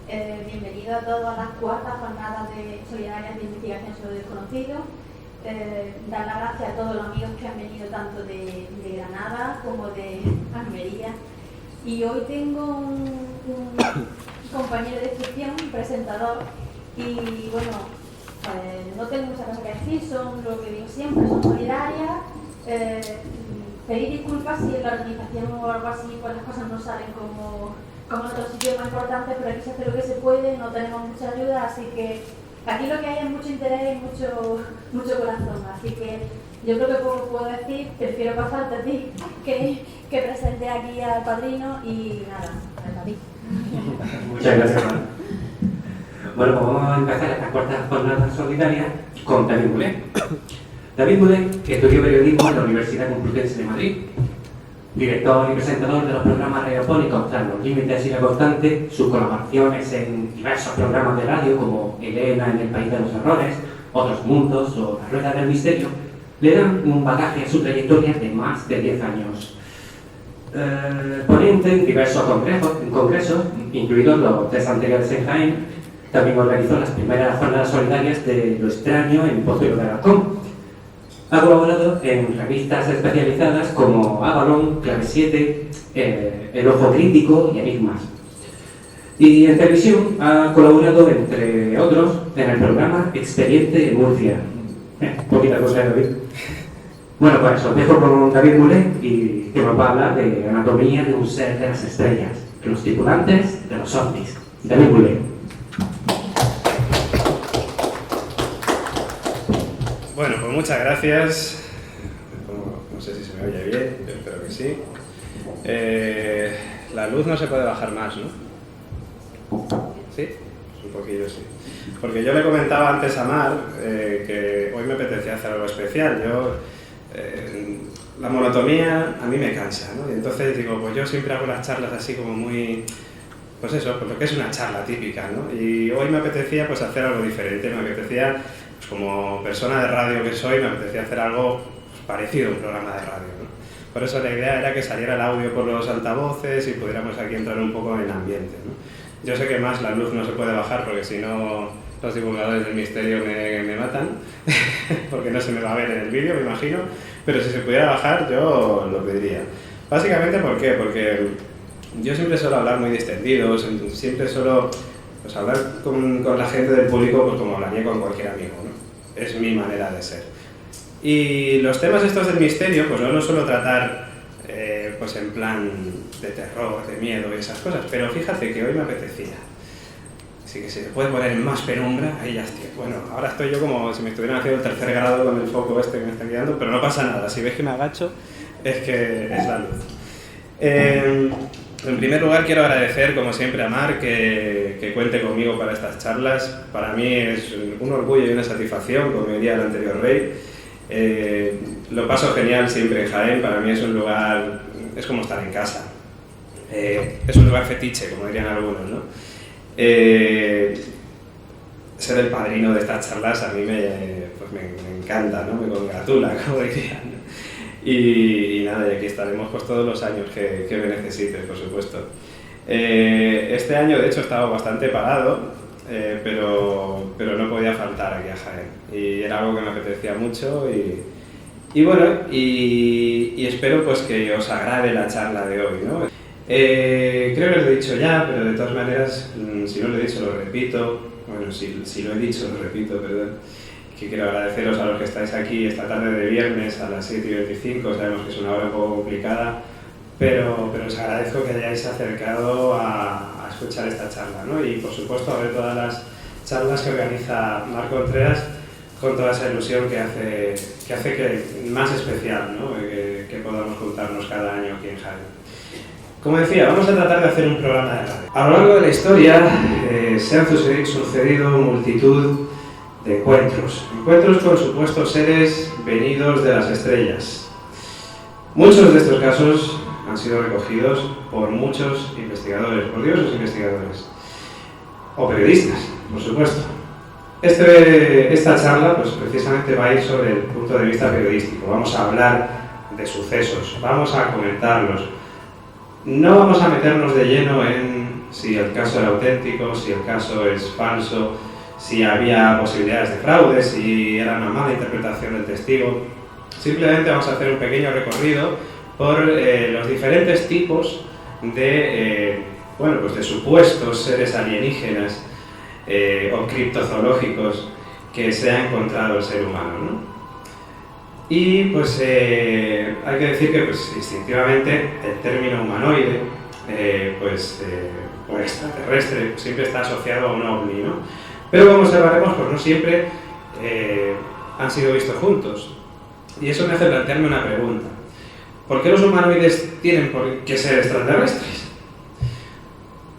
Bienvenido a todas las cuartas jornadas solidarias de investigación sobre lo desconocido. Dar las gracias a todos los amigos que han venido tanto de Granada como de Almería. Y hoy tengo un compañero de excepción, un presentador, y bueno, no tengo muchas cosas que decir, son lo que digo siempre, son solidarias. Pedir disculpas si en la organización o algo así pues las cosas no salen como en otros sitios más importantes, pero aquí se hace lo que se puede, no tenemos mucha ayuda, así que aquí lo que hay es mucho interés y mucho corazón, así que yo creo que poco puedo decir, prefiero pasarte a ti que presente aquí al padrino y nada, a ti. Muchas gracias, Mar. Bueno, pues vamos a empezar esta cuarta jornada solidaria con David Mulé. David Mulé estudió periodismo en la Universidad Complutense de Madrid, director y presentador de los programas radiofónicos Tras los Límites y La Constante, sus colaboraciones en diversos programas de radio como Elena en el País de los Errores, Otros Mundos o La Rueda del Misterio, le dan un bagaje a su trayectoria de más de 10 años. Ponente en diversos congresos, incluidos los 3 anteriores en Jaén, también organizó las primeras jornadas solidarias de Lo Extraño en Pozuelo de Alarcón. Ha colaborado en revistas especializadas como Avalon, Clave 7, El Ojo Crítico y Enigmas. Y en televisión ha colaborado, entre otros, en el programa Expediente Murcia. Poquita cosa, David. Bueno, pues os dejo con David Mulé y que nos va a hablar de anatomía de un ser de las estrellas, de los tripulantes de los ovnis. David Mulé. Bueno, pues muchas gracias. No sé si se me oye bien, yo espero que sí. La luz no se puede bajar más, ¿no? ¿Sí? Un poquillo sí. Porque yo le comentaba antes a Mar que hoy me apetecía hacer algo especial. La monotonía a mí me cansa, ¿no? Y entonces digo, pues yo siempre hago las charlas así como muy... Pues eso, pues lo que es una charla típica, ¿no? Y hoy me apetecía pues hacer algo diferente, me apetecía... Pues como persona de radio que soy, me apetecía hacer algo parecido a un programa de radio, ¿no? Por eso la idea era que saliera el audio por los altavoces y pudiéramos aquí entrar un poco en el ambiente, ¿no? Yo sé que más la luz no se puede bajar porque si no los divulgadores del misterio me matan, porque no se me va a ver en el vídeo, me imagino, pero si se pudiera bajar yo lo pediría. Básicamente, ¿por qué? Porque yo siempre suelo hablar muy distendido, siempre suelo... Pues hablar con la gente del público pues como hablaría con cualquier amigo, ¿no? Es mi manera de ser. Y los temas estos del misterio, pues no los suelo tratar pues en plan de terror, de miedo y esas cosas, pero fíjate que hoy me apetecía. Así que si se puede poner en más penumbra, ahí ya estoy. Bueno, ahora estoy yo como si me estuvieran haciendo el 3er grado con el foco este que me está guiando, pero no pasa nada. Si ves que me agacho, es que es la luz. En primer lugar, quiero agradecer, como siempre, a Mar que cuente conmigo para estas charlas. Para mí es un orgullo y una satisfacción, como diría el anterior rey. Lo paso genial siempre en Jaén. Para mí es un lugar, es como estar en casa. Es un lugar fetiche, como dirían algunos, ¿no? Ser el padrino de estas charlas a mí me encanta, ¿no? Me congratula, como dirían. Y nada, y aquí estaremos pues todos los años que me necesites, por supuesto. Este año, de hecho, estaba bastante parado, pero no podía faltar aquí a Jaén. Y era algo que me apetecía mucho y bueno, y espero pues que os agrade la charla de hoy, ¿no? Creo que lo he dicho ya, pero de todas maneras, si no lo he dicho, lo repito. Bueno, si lo he dicho, lo repito, perdón. Que quiero agradeceros a los que estáis aquí esta tarde de viernes a las 7:25, sabemos que es una hora un poco complicada, pero os agradezco que hayáis acercado a escuchar esta charla, ¿no? Y por supuesto a ver todas las charlas que organiza Marc Contreras con toda esa ilusión que hace que más especial, ¿no? Que podamos juntarnos cada año aquí en Jaén. Como decía, vamos a tratar de hacer un programa de radio. A lo largo de la historia se han sucedido multitud de encuentros con supuestos seres venidos de las estrellas. Muchos de estos casos han sido recogidos por muchos investigadores, por diversos investigadores, o periodistas, por supuesto. Esta charla pues, precisamente va a ir sobre el punto de vista periodístico. Vamos a hablar de sucesos, vamos a comentarlos. No vamos a meternos de lleno en si el caso era auténtico, si el caso es falso, si había posibilidades de fraude, si era una mala interpretación del testigo. Simplemente vamos a hacer un pequeño recorrido por los diferentes tipos de, pues de supuestos seres alienígenas o criptozoológicos que se ha encontrado el ser humano, ¿no? Y pues hay que decir que pues, instintivamente el término humanoide o extraterrestre siempre está asociado a un ovni, ¿no? Pero como observaremos, pues no siempre han sido vistos juntos. Y eso me hace plantearme una pregunta. ¿Por qué los humanoides tienen que ser extraterrestres?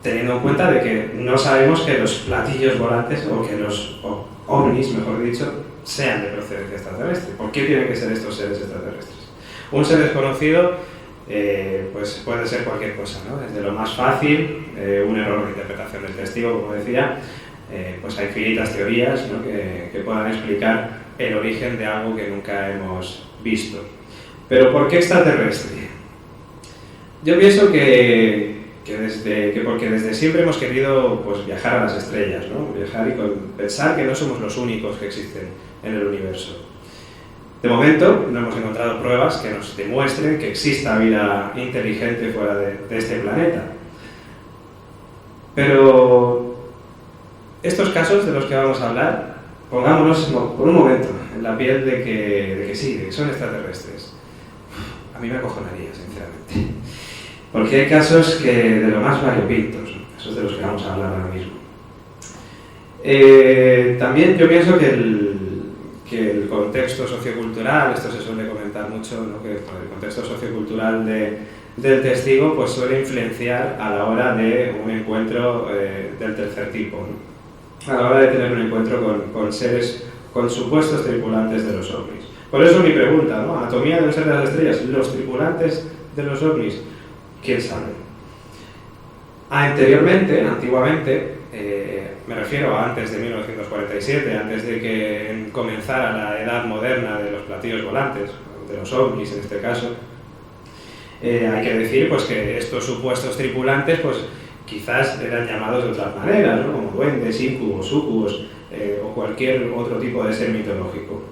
Teniendo en cuenta de que no sabemos que los platillos volantes o que los ovnis, mejor dicho, sean de procedencia extraterrestre. ¿Por qué tienen que ser estos seres extraterrestres? Un ser desconocido pues puede ser cualquier cosa, ¿no? Desde lo más fácil, un error de interpretación del testigo, como decía, pues hay infinitas teorías, ¿no? que puedan explicar el origen de algo que nunca hemos visto. Pero ¿por qué extraterrestre? Yo pienso que porque desde siempre hemos querido pues, viajar a las estrellas, ¿no? Viajar y pensar que no somos los únicos que existen en el universo. De momento no hemos encontrado pruebas que nos demuestren que exista vida inteligente fuera de este planeta. Pero estos casos de los que vamos a hablar, pongámonos por un momento en la piel de que sí, de que son extraterrestres. A mí me acojonaría, sinceramente. Porque hay casos que de lo más variopintos, ¿no? Esos de los que vamos a hablar ahora mismo. También yo pienso que el contexto sociocultural, esto se suele comentar mucho, ¿no? Que el contexto sociocultural del testigo pues suele influenciar a la hora de un encuentro del tercer tipo, ¿no? A la hora de tener un encuentro con seres, con supuestos tripulantes de los ovnis. Por eso mi pregunta, ¿no? Anatomía de un ser de las estrellas, los tripulantes de los ovnis, ¿quién sabe? Antiguamente, me refiero a antes de 1947, antes de que comenzara la edad moderna de los platillos volantes, de los ovnis en este caso, hay que decir pues, que estos supuestos tripulantes pues, quizás eran llamados de otras maneras, ¿no? Como duendes, incubos, súcubos o cualquier otro tipo de ser mitológico.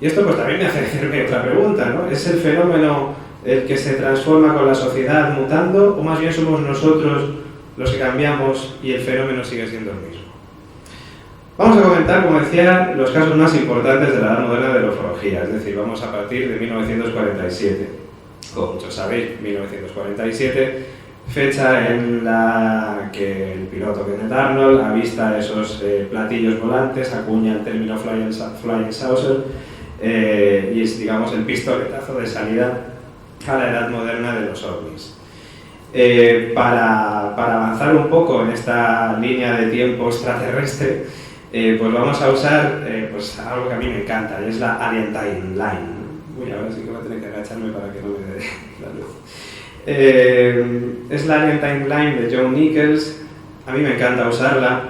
Y esto pues, también me hace hacerme otra pregunta, ¿no? ¿Es el fenómeno el que se transforma con la sociedad mutando o más bien somos nosotros los que cambiamos y el fenómeno sigue siendo el mismo? Vamos a comentar, como decía, los casos más importantes de la edad moderna de la ufología, es decir, vamos a partir de 1947. Como muchos sabéis, 1947, fecha en la que el piloto Kenneth Arnold avista esos platillos volantes, acuña el término Flying Saucer y es, digamos, el pistoletazo de salida a la edad moderna de los ovnis. Para avanzar un poco en esta línea de tiempo extraterrestre, pues vamos a usar pues algo que a mí me encanta, y es la Alien Timeline. Uy, ahora sí que voy a tener que agacharme para que no me dé la luz. Es la Alien Timeline de John Nichols. A mí me encanta usarla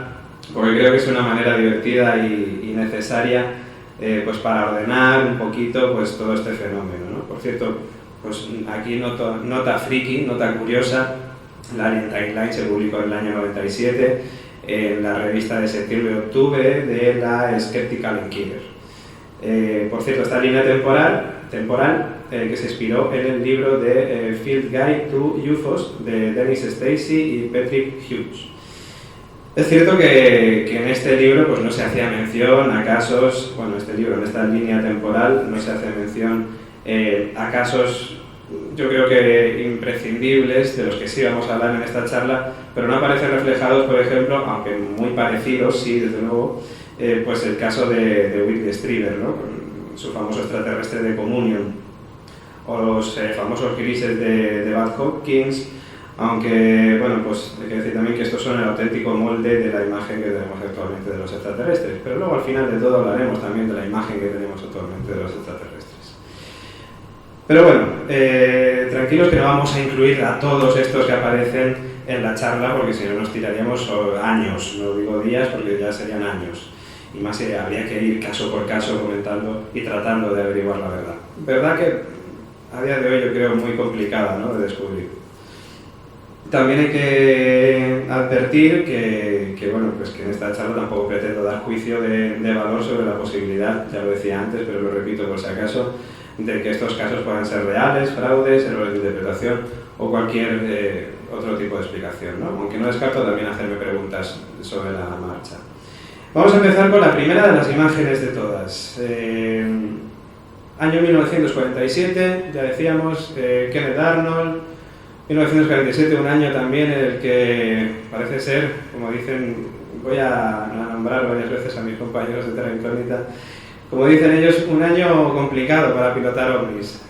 porque creo que es una manera divertida y necesaria pues para ordenar un poquito pues todo este fenómeno, ¿no? Por cierto, pues aquí nota friki, nota curiosa, la Alien Timeline se publicó en el año 97 en la revista de septiembre-octubre de la Skeptical Inquirer. Por cierto, esta línea temporal que se inspiró en el libro de Field Guide to UFOs de Dennis Stacy y Patrick Hughes. Es cierto que en este libro pues, no se hacía mención a casos, bueno, en esta línea temporal no se hace mención a casos, yo creo que imprescindibles, de los que sí vamos a hablar en esta charla, pero no aparecen reflejados, por ejemplo, aunque muy parecidos, sí, desde luego, pues el caso de Whitley Strieber, ¿no? Con su famoso extraterrestre de Communion, o los famosos grises de Bud Hopkins, aunque, bueno, pues hay que decir también que estos son el auténtico molde de la imagen que tenemos actualmente de los extraterrestres, pero luego al final de todo hablaremos también de la imagen que tenemos actualmente de los extraterrestres. Pero bueno, tranquilos que no vamos a incluir a todos estos que aparecen en la charla, porque si no nos tiraríamos años, no digo días porque ya serían años, y más habría que ir caso por caso comentando y tratando de averiguar la verdad. Verdad que a día de hoy yo creo muy complicada, ¿no?, de descubrir. También hay que advertir bueno, pues que en esta charla tampoco pretendo dar juicio de valor sobre la posibilidad, ya lo decía antes, pero lo repito por si acaso, de que estos casos puedan ser reales, fraudes, errores de interpretación o cualquier otro tipo de explicación, ¿no? Aunque no descarto también hacerme preguntas sobre la marcha. Vamos a empezar con la primera de las imágenes de todas. Año 1947, ya decíamos, Kenneth Arnold. 1947, un año también en el que parece ser, como dicen, voy a nombrar varias veces a mis compañeros de Terra Incógnita, como dicen ellos, un año complicado para pilotar ovnis.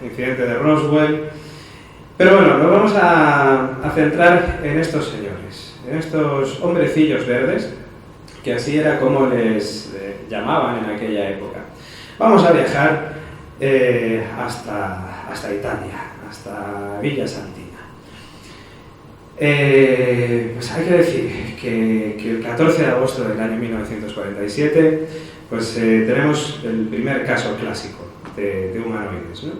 Incidente de Roswell. Pero bueno, nos vamos a centrar en estos señores, en estos hombrecillos verdes, que así era como les llamaban en aquella época. Vamos a viajar hasta Italia, hasta Villa Santina. Pues hay que decir que el 14 de agosto del año 1947 pues, tenemos el primer caso clásico de humanoides, ¿no?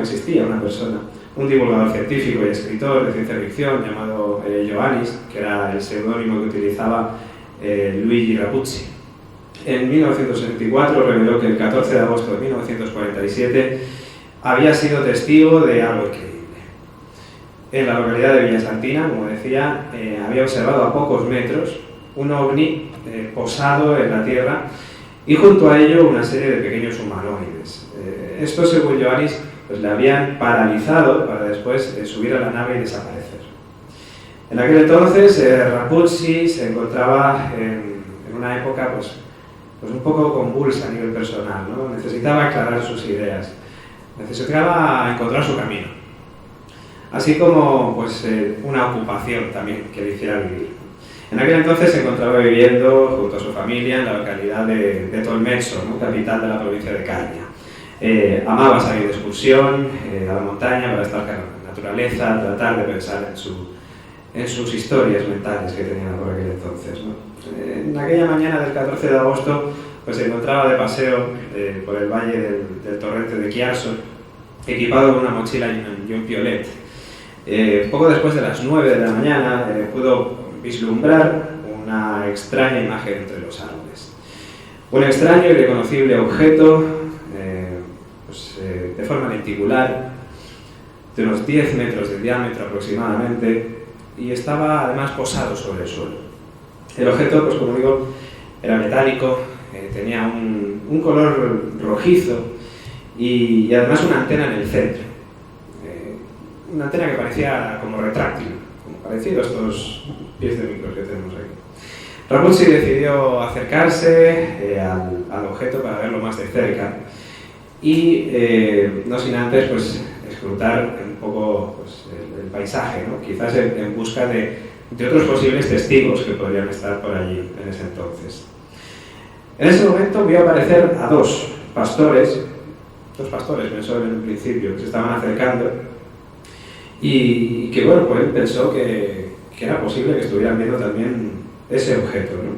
Existía una persona, un divulgador científico y escritor de ciencia ficción llamado Ioannis, que era el seudónimo que utilizaba Luigi Rapucci. En 1964 reveló que el 14 de agosto de 1947 había sido testigo de algo increíble. En la localidad de Villa Santina, como decía, había observado a pocos metros un ovni posado en la tierra y junto a ello una serie de pequeños humanoides. Esto, según Ioannis, pues le habían paralizado para después subir a la nave y desaparecer. En aquel entonces Rapucci se encontraba en una época pues un poco convulsa a nivel personal, ¿no? Necesitaba aclarar sus ideas, necesitaba encontrar su camino, así como pues, una ocupación también que le hiciera vivir. En aquel entonces se encontraba viviendo junto a su familia en la localidad de Tolmezzo, ¿no? Capital de la provincia de Caria. Amaba salir de excursión a la montaña para estar con la naturaleza, tratar de pensar en sus historias mentales que tenía por aquel entonces, ¿no? En aquella mañana del 14 de agosto pues, se encontraba de paseo por el valle del torrente de Chiasso, equipado con una mochila y un piolet. Poco después de las 9 de la mañana pudo vislumbrar una extraña imagen entre los árboles. Un extraño y reconocible objeto de forma lenticular, de unos 10 metros de diámetro aproximadamente, y estaba además posado sobre el suelo. El objeto, pues como digo, era metálico, tenía un color rojizo y además una antena en el centro. Una antena que parecía como retráctil, como parecido a estos pies de micro que tenemos aquí. Rapucci decidió acercarse al objeto para verlo más de cerca y no sin antes pues, escrutar un poco pues, el paisaje, ¿no? Quizás en busca de otros posibles testigos que podrían estar por allí en ese entonces. En ese momento vio aparecer a dos pastores pensó en un principio, que se estaban acercando y que bueno, pues él pensó que era posible que estuvieran viendo también ese objeto, ¿no?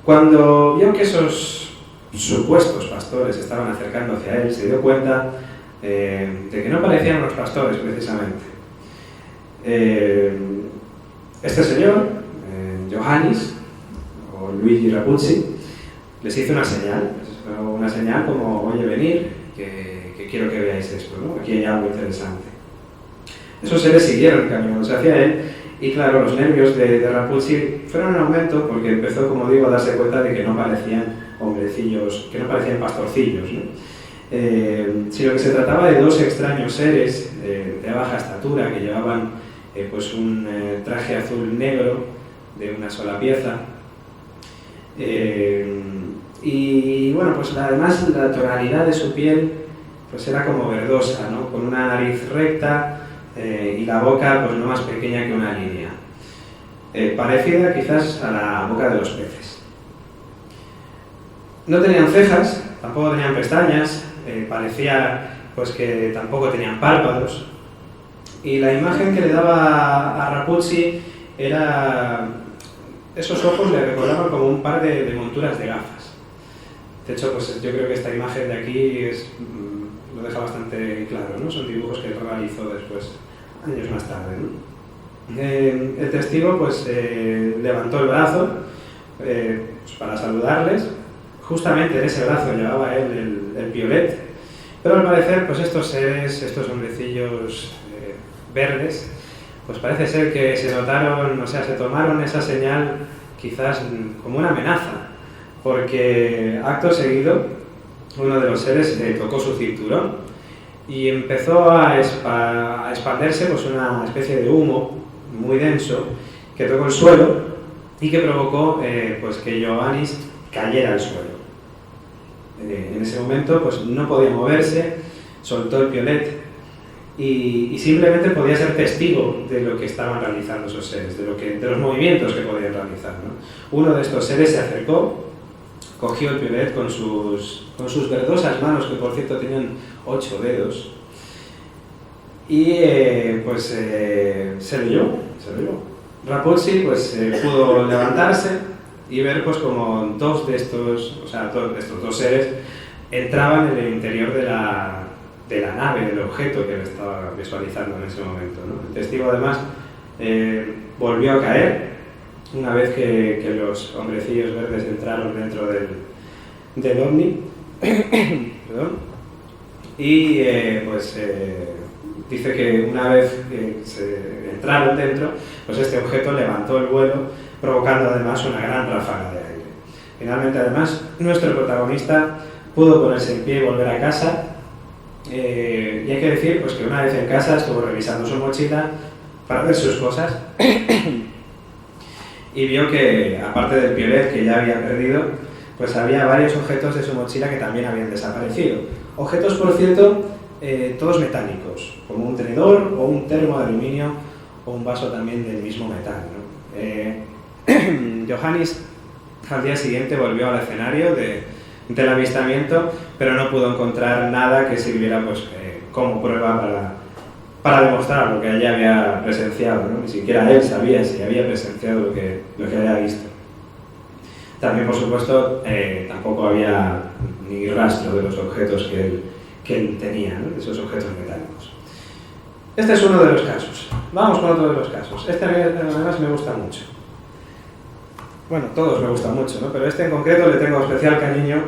Cuando vio que esos supuestos pastores estaban acercando hacia él, se dio cuenta de que no parecían unos pastores precisamente. Este señor, Ioannis, o Luigi Rapucci, les hizo una señal como, oye, venir, que quiero que veáis esto, ¿no? Aquí hay algo interesante. Esos seres siguieron caminándose hacia él y claro, los nervios de Rapucci fueron en aumento porque empezó, como digo, a darse cuenta de que no parecían hombrecillos, que no parecían pastorcillos, ¿no? Sino que se trataba de dos extraños seres de baja estatura que llevaban pues un traje azul negro de una sola pieza y bueno, pues además la tonalidad de su piel pues era como verdosa, ¿no? Con una nariz recta y la boca pues no más pequeña que una línea, parecida quizás a la boca de los peces. No tenían cejas, tampoco tenían pestañas, parecía pues que tampoco tenían párpados. Y la imagen que le daba a Rapucci era... Esos ojos le recordaban como un par de monturas de gafas. De hecho, pues yo creo que esta imagen de aquí es lo deja bastante claro, ¿no? Son dibujos que realizó después, años más tarde, ¿no? El testigo pues levantó el brazo pues, para saludarles. Justamente en ese brazo llevaba él el piolet, pero al parecer pues estos seres, estos hombrecillos verdes, pues parece ser que se notaron, o sea, se tomaron esa señal quizás como una amenaza, porque acto seguido uno de los seres tocó su cinturón y empezó a expandirse pues una especie de humo muy denso que tocó el suelo y que provocó pues que Ioannis cayera al suelo. En ese momento pues no podía moverse, soltó el piolet y simplemente podía ser testigo de lo que estaban realizando esos seres, de los movimientos que podían realizar, ¿no? Uno de estos seres se acercó, cogió el piolet con sus verdosas manos, que por cierto tenían 8 dedos, y se lo llevó. Rapozzi pues pudo levantarse y ver pues como dos de estos dos seres entraban en el interior de la nave, del objeto que le estaba visualizando en ese momento, ¿no? El testigo además volvió a caer una vez que los hombrecillos verdes entraron dentro del ovni. Perdón. Y dice que una vez que se entraron dentro, pues este objeto levantó el vuelo, provocando además una gran ráfaga de aire. Finalmente además nuestro protagonista pudo ponerse en pie y volver a casa. Y hay que decir pues, que una vez en casa estuvo revisando su mochila para ver sus cosas y vio que, aparte del piolet que ya había perdido, pues había varios objetos de su mochila que también habían desaparecido. Objetos, por cierto, todos metálicos, como un tenedor o un termo de aluminio o un vaso también del mismo metal, ¿no? Ioannis al día siguiente volvió al escenario del avistamiento, pero no pudo encontrar nada que sirviera pues, como prueba para demostrar lo que ella había presenciado, ¿no? Ni siquiera él sabía si había presenciado lo que había visto. También, por supuesto, tampoco había ni rastro de los objetos que él tenía, ¿no? De esos objetos metálicos. Este es uno de los casos. Vamos con otro de los casos. Este además me gusta mucho. Bueno, todos me gustan mucho, ¿no? Pero este en concreto le tengo especial cariño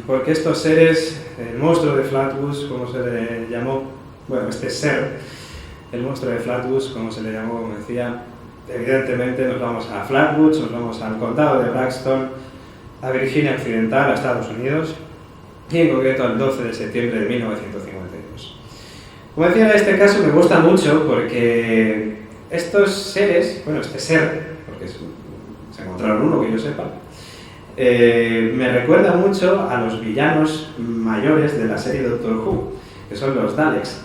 porque estos seres, el monstruo de Flatbush, como se le llamó, bueno, este ser, el monstruo de Flatbush, como se le llamó, como decía, evidentemente nos vamos a Flatbush, nos vamos al condado de Braxton, a Virginia Occidental, a Estados Unidos, y en concreto al 12 de septiembre de 1952. Como decía, este caso me gusta mucho porque estos seres, bueno, este ser, porque se encontraron uno que yo sepa, me recuerda mucho a los villanos mayores de la serie Doctor Who, que son los Daleks.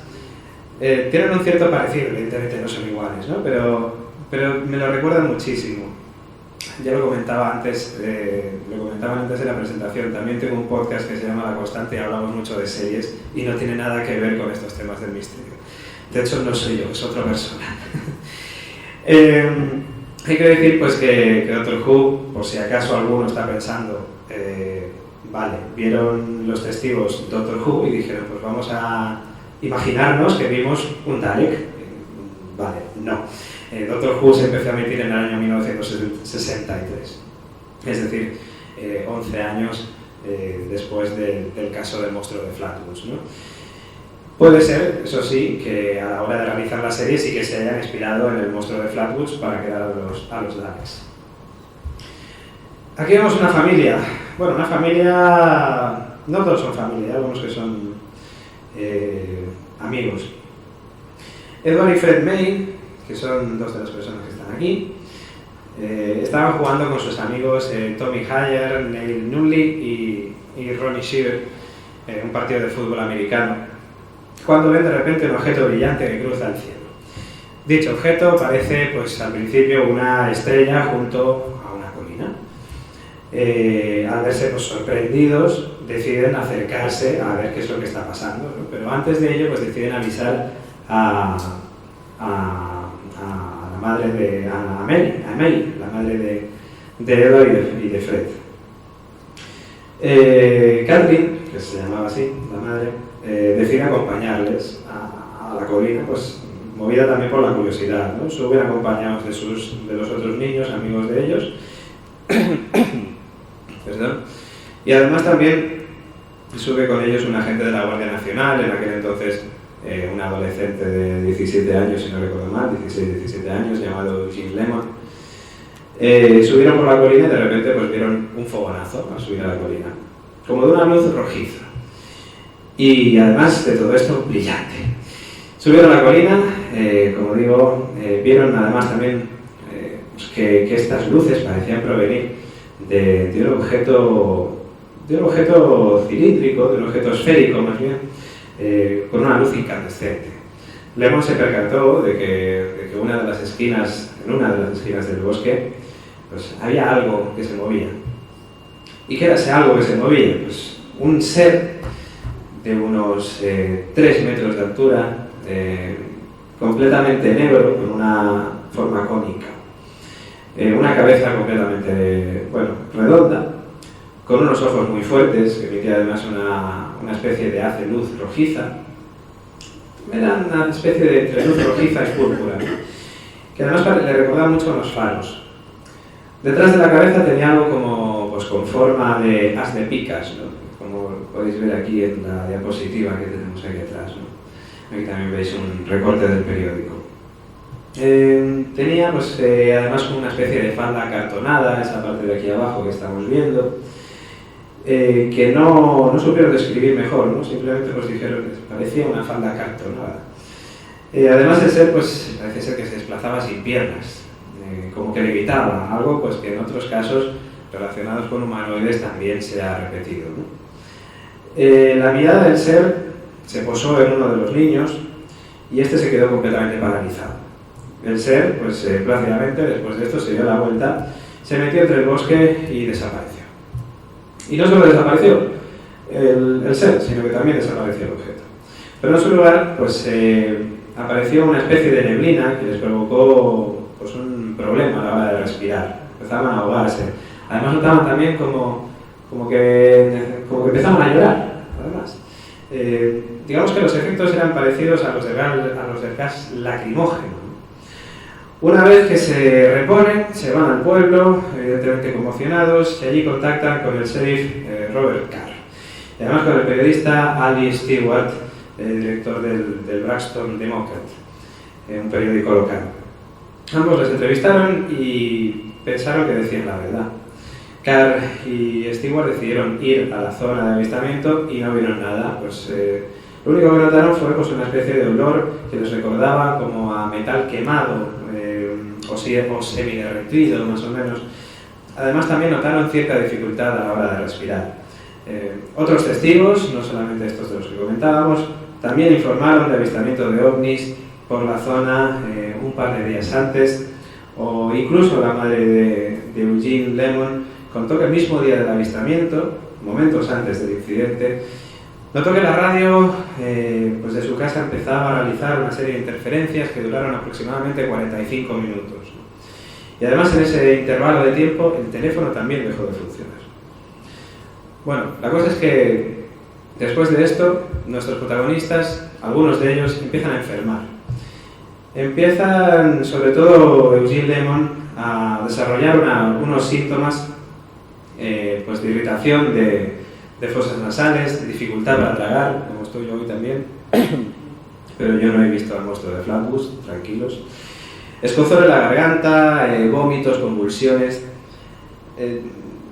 Tienen un cierto parecido, evidentemente no son iguales, ¿no? Pero me lo recuerdan muchísimo. Ya lo comentaba antes de la presentación, también tengo un podcast que se llama La Constante y hablamos mucho de series y no tiene nada que ver con estos temas del misterio. De hecho no soy yo, es otra persona. Hay que decir pues que Doctor Who, por si acaso alguno está pensando, vale, vieron los testigos Doctor Who y dijeron pues vamos a imaginarnos que vimos un Dalek. Vale, no. Doctor Who se empezó a emitir en el año 1963, es decir, 11 años después del caso del monstruo de Flatbush, ¿no? Puede ser, eso sí, que a la hora de realizar la serie sí que se hayan inspirado en el monstruo de Flatbush para crear a los Daleks. Aquí vemos una familia. Bueno, una familia... No todos son familia, vemos que son amigos. Edward y Fred May, que son dos de las personas que están aquí, estaban jugando con sus amigos Tommy Hayer, Neil Nunley y Ronnie Shearer en un partido de fútbol americano, cuando ven de repente un objeto brillante que cruza el cielo. Dicho objeto parece, pues al principio, una estrella junto a una colina. Al verse pues, sorprendidos, deciden acercarse a ver qué es lo que está pasando, ¿no? Pero antes de ello, pues deciden avisar a la madre a May, la madre de Edward y de Fred. Catherine, que se llamaba así, la madre, decide acompañarles a la colina, pues movida también por la curiosidad, ¿no? Suben acompañados de los otros niños, amigos de ellos. Perdón. Y además también sube con ellos un agente de la Guardia Nacional, en aquel entonces un adolescente de 17 años, si no recuerdo mal, 16-17 años, llamado Eugene Lemon. Subieron por la colina y de repente pues vieron un fogonazo al subir a la colina, como de una luz rojiza. Y además de todo esto, brillante. Subieron a la colina, como digo, vieron además también pues que estas luces parecían provenir de un objeto cilíndrico, de un objeto esférico más bien, con una luz incandescente. Lemon se percató de que en una de las esquinas del bosque, pues había algo que se movía. ¿Y qué era ese algo que se movía? Pues un ser de unos 3 metros de altura, completamente negro, con una forma cónica. Una cabeza completamente, redonda, con unos ojos muy fuertes, que emitía además una especie de haz de luz rojiza. Era una especie de entre luz rojiza y púrpura, que además le recordaba mucho a los faros. Detrás de la cabeza tenía algo como, pues, con forma de as de picas, ¿no? Como podéis ver aquí en la diapositiva que tenemos aquí atrás, ¿no? Aquí también veis un recorte del periódico. Tenía pues, además una especie de falda acartonada, esa parte de aquí abajo que estamos viendo, que no supieron describir mejor, ¿no? Simplemente pues dijeron que parecía una falda acartonada. Además el ser, pues parece ser que se desplazaba sin piernas, como que levitaba, algo pues que en otros casos relacionados con humanoides también se ha repetido, ¿no? La mirada del ser se posó en uno de los niños y este se quedó completamente paralizado. El ser, pues plácidamente, después de esto, se dio la vuelta, se metió entre el bosque y desapareció. Y no solo desapareció el ser, sino que también desapareció el objeto. Pero en su lugar, pues apareció una especie de neblina que les provocó pues, un problema a la hora de respirar. Empezaban a ahogarse. Además notaban también como que empezaban a llorar, además. Digamos que los efectos eran parecidos a los del gas lacrimógeno. Una vez que se reponen, se van al pueblo, evidentemente conmocionados, y allí contactan con el sheriff Robert Carr. Y además con el periodista Ali Stewart, director del Braxton Democrat, un periódico local. Ambos les entrevistaron y pensaron que decían la verdad. Carr y Stewart decidieron ir a la zona de avistamiento y no vieron nada. Pues, lo único que notaron fue pues, una especie de olor que les recordaba como a metal quemado o semi-derretido, más o menos. Además también notaron cierta dificultad a la hora de respirar. Otros testigos, no solamente estos de los que comentábamos, también informaron de avistamiento de ovnis por la zona un par de días antes, o incluso la madre de Eugene Lemon contó que el mismo día del avistamiento, momentos antes del incidente, notó que la radio pues de su casa empezaba a realizar una serie de interferencias que duraron aproximadamente 45 minutos. Y además en ese intervalo de tiempo el teléfono también dejó de funcionar. Bueno, la cosa es que después de esto, nuestros protagonistas, algunos de ellos, empiezan a enfermar. Empiezan, sobre todo Eugene Lemon, a desarrollar unos síntomas pues de irritación de fosas nasales, de dificultad para tragar, como estoy yo hoy también, pero yo no he visto al monstruo de Flatbush, tranquilos. Escozor en la garganta, vómitos, convulsiones,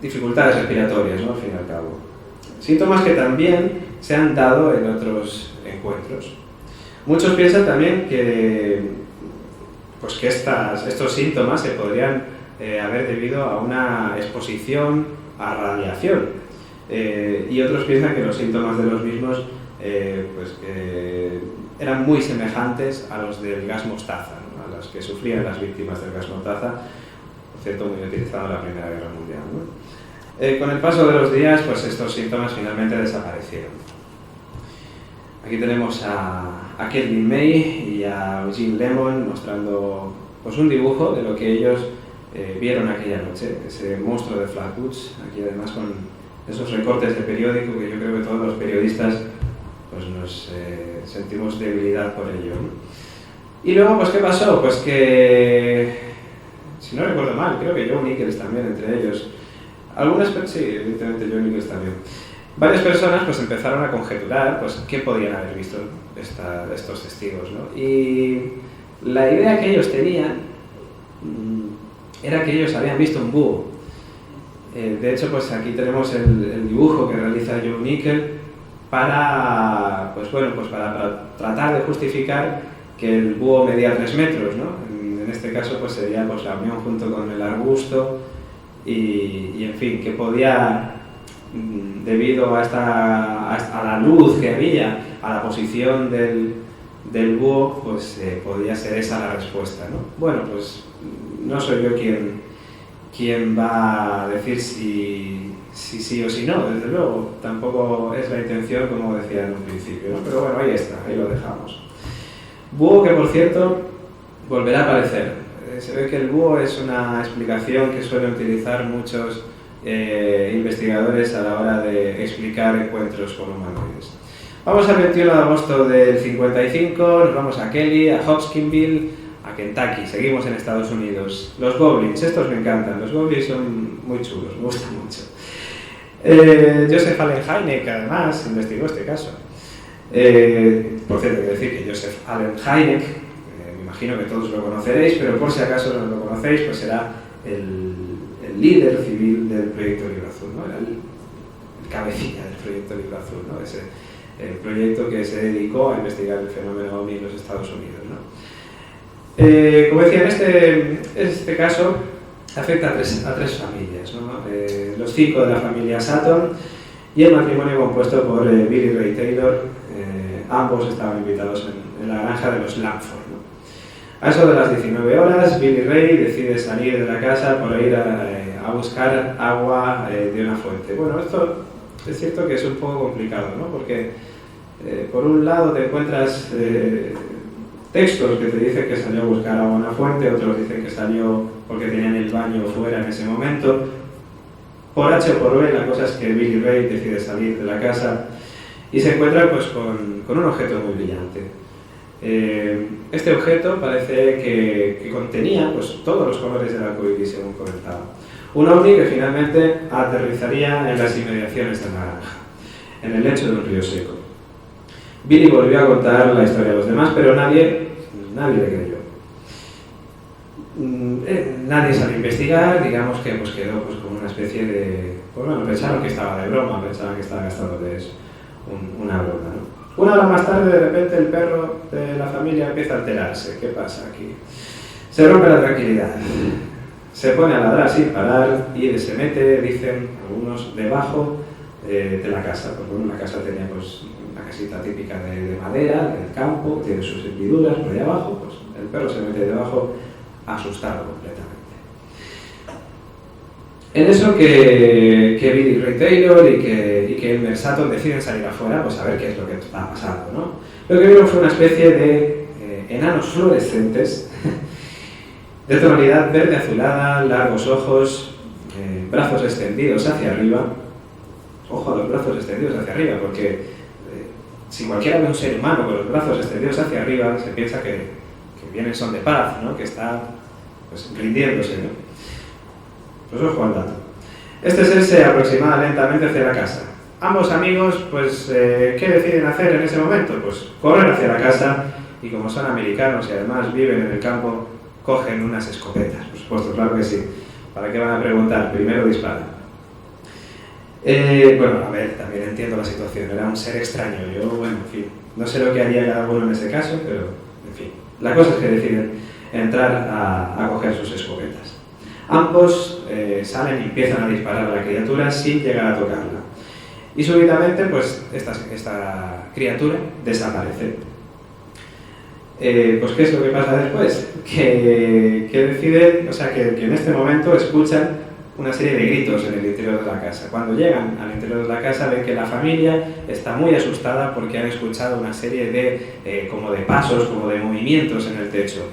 dificultades respiratorias, ¿no? Al fin y al cabo. Síntomas que también se han dado en otros encuentros. Muchos piensan también que estos síntomas se podrían haber debido a una exposición a radiación. Y otros piensan que los síntomas de los mismos eran muy semejantes a los del gas mostaza, ¿no? A los que sufrían las víctimas del gas mostaza, por cierto muy utilizado en la Primera Guerra Mundial, ¿no? Con el paso de los días, pues estos síntomas finalmente desaparecieron. Aquí tenemos a Kelvin May y a Eugene Lemon mostrando pues, un dibujo de lo que ellos vieron aquella noche, ese monstruo de Flatbush, aquí además con esos recortes de periódico que yo creo que todos los periodistas pues, pues nos sentimos debilidad por ello, ¿no? Y luego, pues, ¿qué pasó? Pues que, si no recuerdo mal, creo que Joe Nichols también, entre ellos. Sí, evidentemente Joe Nichols también. Varias personas pues empezaron a conjeturar pues, qué podían haber visto estos testigos, ¿no? Y la idea que ellos tenían era que ellos habían visto un búho. De hecho, pues aquí tenemos el dibujo que realiza Joe Nichols para tratar de justificar que el búho medía 3 metros, ¿no? En este caso pues sería pues, la unión junto con el arbusto y en fin, que podía, debido a la luz que había, a la posición del búho, pues podía ser esa la respuesta, ¿no? Bueno, pues no soy yo quien va a decir si sí o si no, desde luego, tampoco es la intención como decía en un principio, ¿no? Pero bueno, ahí está, ahí lo dejamos. Búho que, por cierto, volverá a aparecer. Se ve que el búho es una explicación que suelen utilizar muchos investigadores a la hora de explicar encuentros con humanoides. Vamos al 21 de agosto del 55, nos vamos a Kelly, a Hopkinsville, a Kentucky, seguimos en Estados Unidos. Los goblins, estos me encantan, los goblins son muy chulos, me gustan mucho. Joseph Allen Hynek, además, investigó este caso. Por cierto, hay que decir que Joseph Allen Hynek, me imagino que todos lo conoceréis, pero por si acaso no lo conocéis, pues será el líder civil del Proyecto Libro Azul, ¿no? Era el cabecilla del Proyecto Libro Azul, ¿no? Ese proyecto que se dedicó a investigar el fenómeno OVNI en los Estados Unidos, ¿no? Como decía, este caso afecta a tres familias, ¿no? Los 5 de la familia Sutton y el matrimonio compuesto por Billy Ray Taylor. Ambos estaban invitados en la granja de los Lamford, ¿no? A eso de las 19 horas, Billy Ray decide salir de la casa para ir a buscar agua de una fuente. Bueno, esto es cierto que es un poco complicado, ¿no? Porque por un lado te encuentras textos que te dicen que salió a buscar agua en una fuente, otros dicen que salió porque tenían el baño fuera en ese momento. Por H o por B, la cosa es que Billy Ray decide salir de la casa y se encuentra pues, con un objeto muy brillante. Este objeto parece que contenía pues, todos los colores del arco iris, según comentaba. Un ovni que finalmente aterrizaría en las inmediaciones de la granja, en el lecho de un río seco. Billy volvió a contar la historia a los demás, pero nadie le creyó. Nadie salió a investigar, digamos que pues, quedó pues, como una especie de... Pues bueno, pensaron que estaba de broma, pensaban que estaba gastándoles una broma, ¿no? Una hora más tarde, de repente, el perro de la familia empieza a alterarse. ¿Qué pasa aquí? Se rompe la tranquilidad. Se pone a ladrar sin parar y se mete, dicen algunos, debajo de la casa. Porque bueno, la casa tenía pues, una casita típica de madera, del campo, tiene sus hendiduras por ahí abajo. Pues el perro se mete debajo, asustado completamente. En eso que Billy Ray Taylor y que Elmer Sutton deciden salir afuera, pues a ver qué es lo que está pasando, ¿no? Lo que vieron fue una especie de enanos fluorescentes de tonalidad verde azulada, largos ojos, brazos extendidos hacia arriba. Ojo a los brazos extendidos hacia arriba, porque si cualquiera ve un ser humano con los brazos extendidos hacia arriba, se piensa que viene en son de paz, ¿no? Que está pues, rindiéndose, ¿no? Pues ojo al dato. Este ser se aproximaba lentamente hacia la casa. Ambos amigos, pues, ¿qué deciden hacer en ese momento? Pues correr hacia la casa y como son americanos y además viven en el campo, cogen unas escopetas. Por supuesto, claro que sí. ¿Para qué van a preguntar? Primero disparan. Bueno, a ver, también entiendo la situación. Era un ser extraño. Yo, bueno, en fin, no sé lo que haría cada uno en ese caso, pero, en fin. La cosa es que deciden entrar a coger sus escopetas. Ambos salen y empiezan a disparar a la criatura sin llegar a tocarla. Y súbitamente, pues, esta criatura desaparece. Pues, ¿qué es lo que pasa después? Que deciden, o sea, que en este momento escuchan una serie de gritos en el interior de la casa. Cuando llegan al interior de la casa ven que la familia está muy asustada porque han escuchado una serie de como de pasos, como de movimientos en el techo.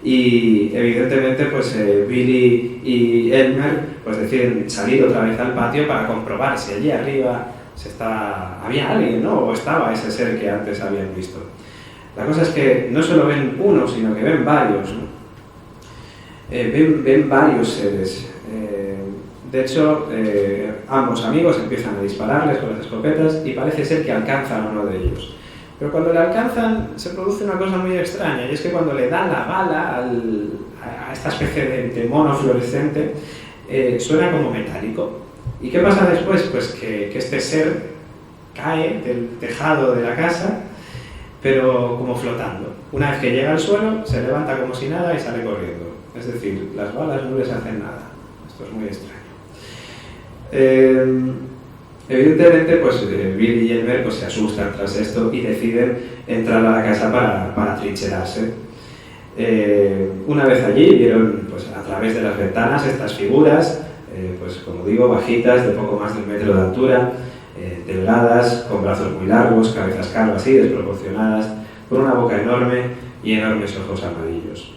Y evidentemente pues Billy y Elmer pues deciden salir otra vez al patio para comprobar si allí arriba había alguien, ¿no? O estaba ese ser que antes habían visto. La cosa es que no solo ven uno, sino que ven varios, ¿no? Ven varios seres. De hecho, ambos amigos empiezan a dispararles con las escopetas y parece ser que alcanzan a uno de ellos. Pero cuando le alcanzan se produce una cosa muy extraña, y es que cuando le dan la bala a esta especie de mono fluorescente, suena como metálico. ¿Y qué pasa después? Pues que este ser cae del tejado de la casa, pero como flotando. Una vez que llega al suelo, se levanta como si nada y sale corriendo. Es decir, las balas no les hacen nada. Esto es muy extraño. Evidentemente, pues Billy y Elmer pues, se asustan tras esto y deciden entrar a la casa para trincherarse. Una vez allí vieron pues, a través de las ventanas estas figuras, pues como digo, bajitas, de poco más de 1 metro de altura, delgadas, con brazos muy largos, cabezas calvas y desproporcionadas, con una boca enorme y enormes ojos amarillos.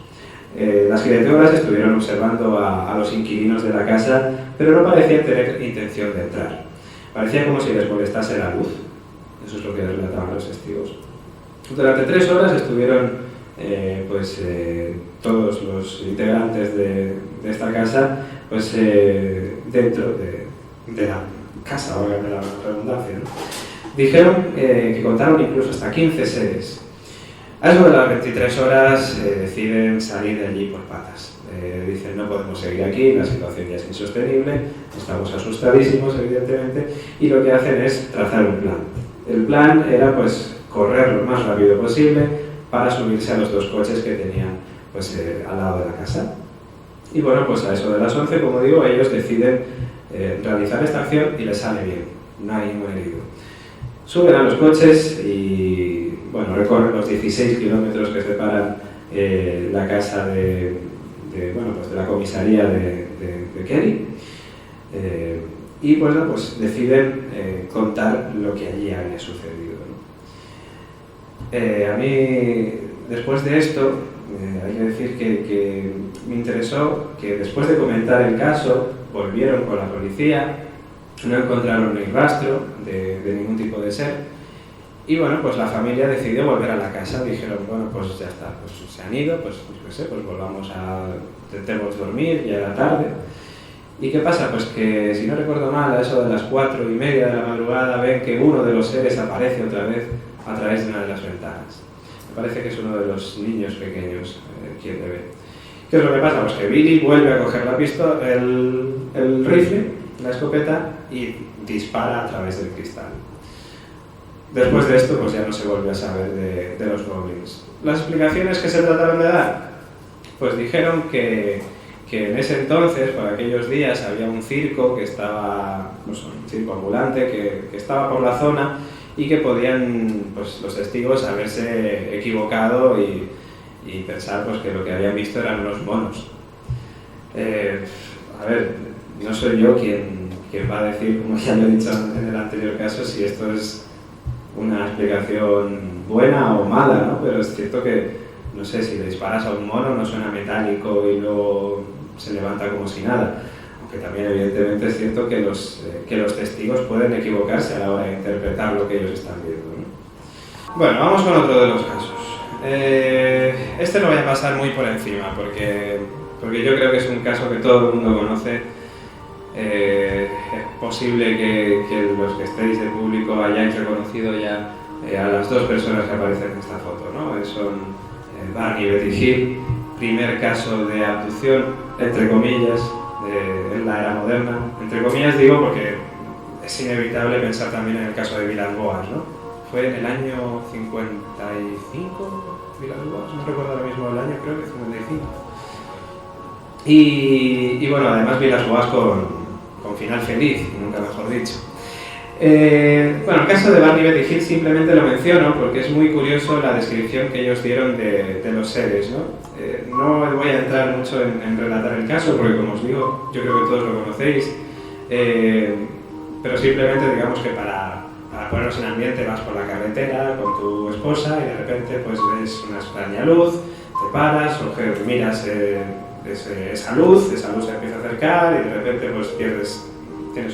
Las criaturas estuvieron observando a los inquilinos de la casa, pero no parecían tener intención de entrar. Parecía como si les molestase la luz. Eso es lo que relataban los testigos. Durante 3 horas estuvieron todos los integrantes de esta casa pues, dentro de la casa, ahora de la redundancia, ¿no? Dijeron que contaron incluso hasta 15 seres. A eso de las 23 horas deciden salir de allí por patas. Dicen, no podemos seguir aquí, la situación ya es insostenible, estamos asustadísimos, evidentemente, y lo que hacen es trazar un plan. El plan era pues correr lo más rápido posible para subirse a los 2 coches que tenían pues, al lado de la casa. Y bueno, pues a eso de las 11, como digo, ellos deciden realizar esta acción y les sale bien, no hay ningún herido. Suben a los coches y bueno, recorren los 16 kilómetros que separan la casa de la comisaría de Kerry. Y bueno, pues deciden contar lo que allí había sucedido, ¿no? A mí, después de esto, hay que decir que me interesó que después de comentar el caso, volvieron con la policía, no encontraron ni rastro de ningún tipo de ser, y bueno, pues la familia decidió volver a la casa. Dijeron, bueno, pues ya está, pues se han ido, pues yo qué sé, pues volvamos intentemos dormir, ya era tarde. ¿Y qué pasa? Pues que, si no recuerdo mal, a eso de las 4:30 de la madrugada ven que uno de los seres aparece otra vez a través de una de las ventanas. Me parece que es uno de los niños pequeños quien le ve. ¿Qué es lo que pasa? Pues que Billy vuelve a coger la pistola, el rifle, la escopeta, y dispara a través del cristal. Después de esto, pues ya no se vuelve a saber de los goblins. Las explicaciones que se trataron de dar, pues dijeron que en ese entonces, por aquellos días, había un circo que estaba, pues un circo ambulante que estaba por la zona y que podían, pues los testigos, haberse equivocado y pensar pues, que lo que habían visto eran unos monos. A ver, no soy yo quien va a decir, como ya lo he dicho en el anterior caso, si esto es una explicación buena o mala, ¿no? Pero es cierto que, no sé, si le disparas a un mono no suena metálico y luego se levanta como si nada. Aunque también evidentemente es cierto que los testigos pueden equivocarse a la hora de interpretar lo que ellos están viendo, ¿no? Bueno, vamos con otro de los casos. Este lo voy a pasar muy por encima porque yo creo que es un caso que todo el mundo conoce. Es posible que los que estéis de público hayáis reconocido ya a las 2 personas que aparecen en esta foto, ¿no? Son Barney y Betty Hill, primer caso de abducción, entre comillas, en la era moderna. Entre comillas digo porque es inevitable pensar también en el caso de Villas-Boas, ¿no? Fue en el año 55, Villas-Boas, no recuerdo ahora mismo el año, creo que 55. Y bueno, además Villas-Boas con final feliz, nunca mejor dicho. Bueno, el caso de Barney y Betty Hill simplemente lo menciono porque es muy curioso la descripción que ellos dieron de los seres, ¿no? No voy a entrar mucho en relatar el caso porque, como os digo, yo creo que todos lo conocéis, pero simplemente digamos que para ponernos en ambiente vas por la carretera con tu esposa y de repente pues ves una extraña luz, te paras, miras esa luz se empieza a acercar y de repente pues tienes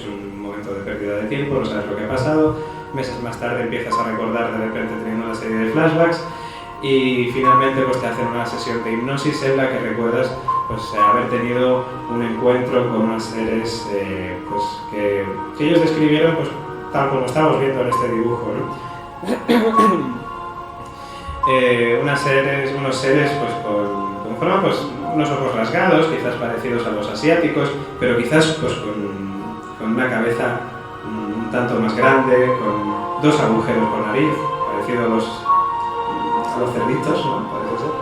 un momento de pérdida de tiempo, no sabes lo que ha pasado, meses más tarde empiezas a recordar de repente teniendo una serie de flashbacks y finalmente pues te hacen una sesión de hipnosis en la que recuerdas pues haber tenido un encuentro con unos seres pues, que ellos describieron pues tal como estamos viendo en este dibujo, ¿no? Unos seres pues con forma pues unos ojos rasgados, quizás parecidos a los asiáticos, pero quizás pues con una cabeza un tanto más grande, con dos agujeros por nariz, parecido a los cerditos, ¿no? Parece ser.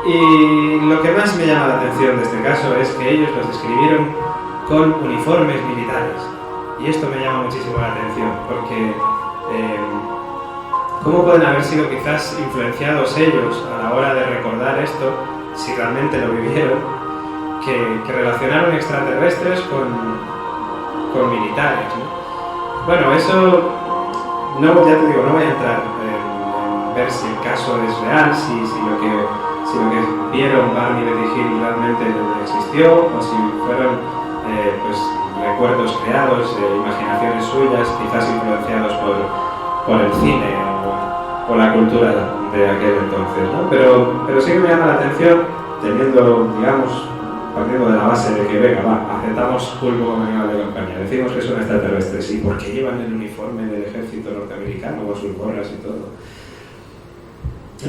Y lo que más me llama la atención de este caso es que ellos los describieron con uniformes militares. Y esto me llama muchísimo la atención, porque ¿cómo pueden haber sido quizás influenciados ellos a la hora de recordar esto, si realmente lo vivieron, que relacionaron extraterrestres con militares, ¿no? Bueno, eso, ya te digo, no voy a entrar en ver si el caso es real, si lo que vieron Barney y Betty Hill realmente existió, o si fueron pues, recuerdos creados, imaginaciones suyas, quizás influenciados por el cine o la cultura de aquel entonces, ¿no? Pero sí que me llama la atención, partiendo de la base de que, venga, aceptamos Pulpo como animal de compañía, decimos que son extraterrestres, ¿y por qué llevan el uniforme del ejército norteamericano con sus gorras y todo?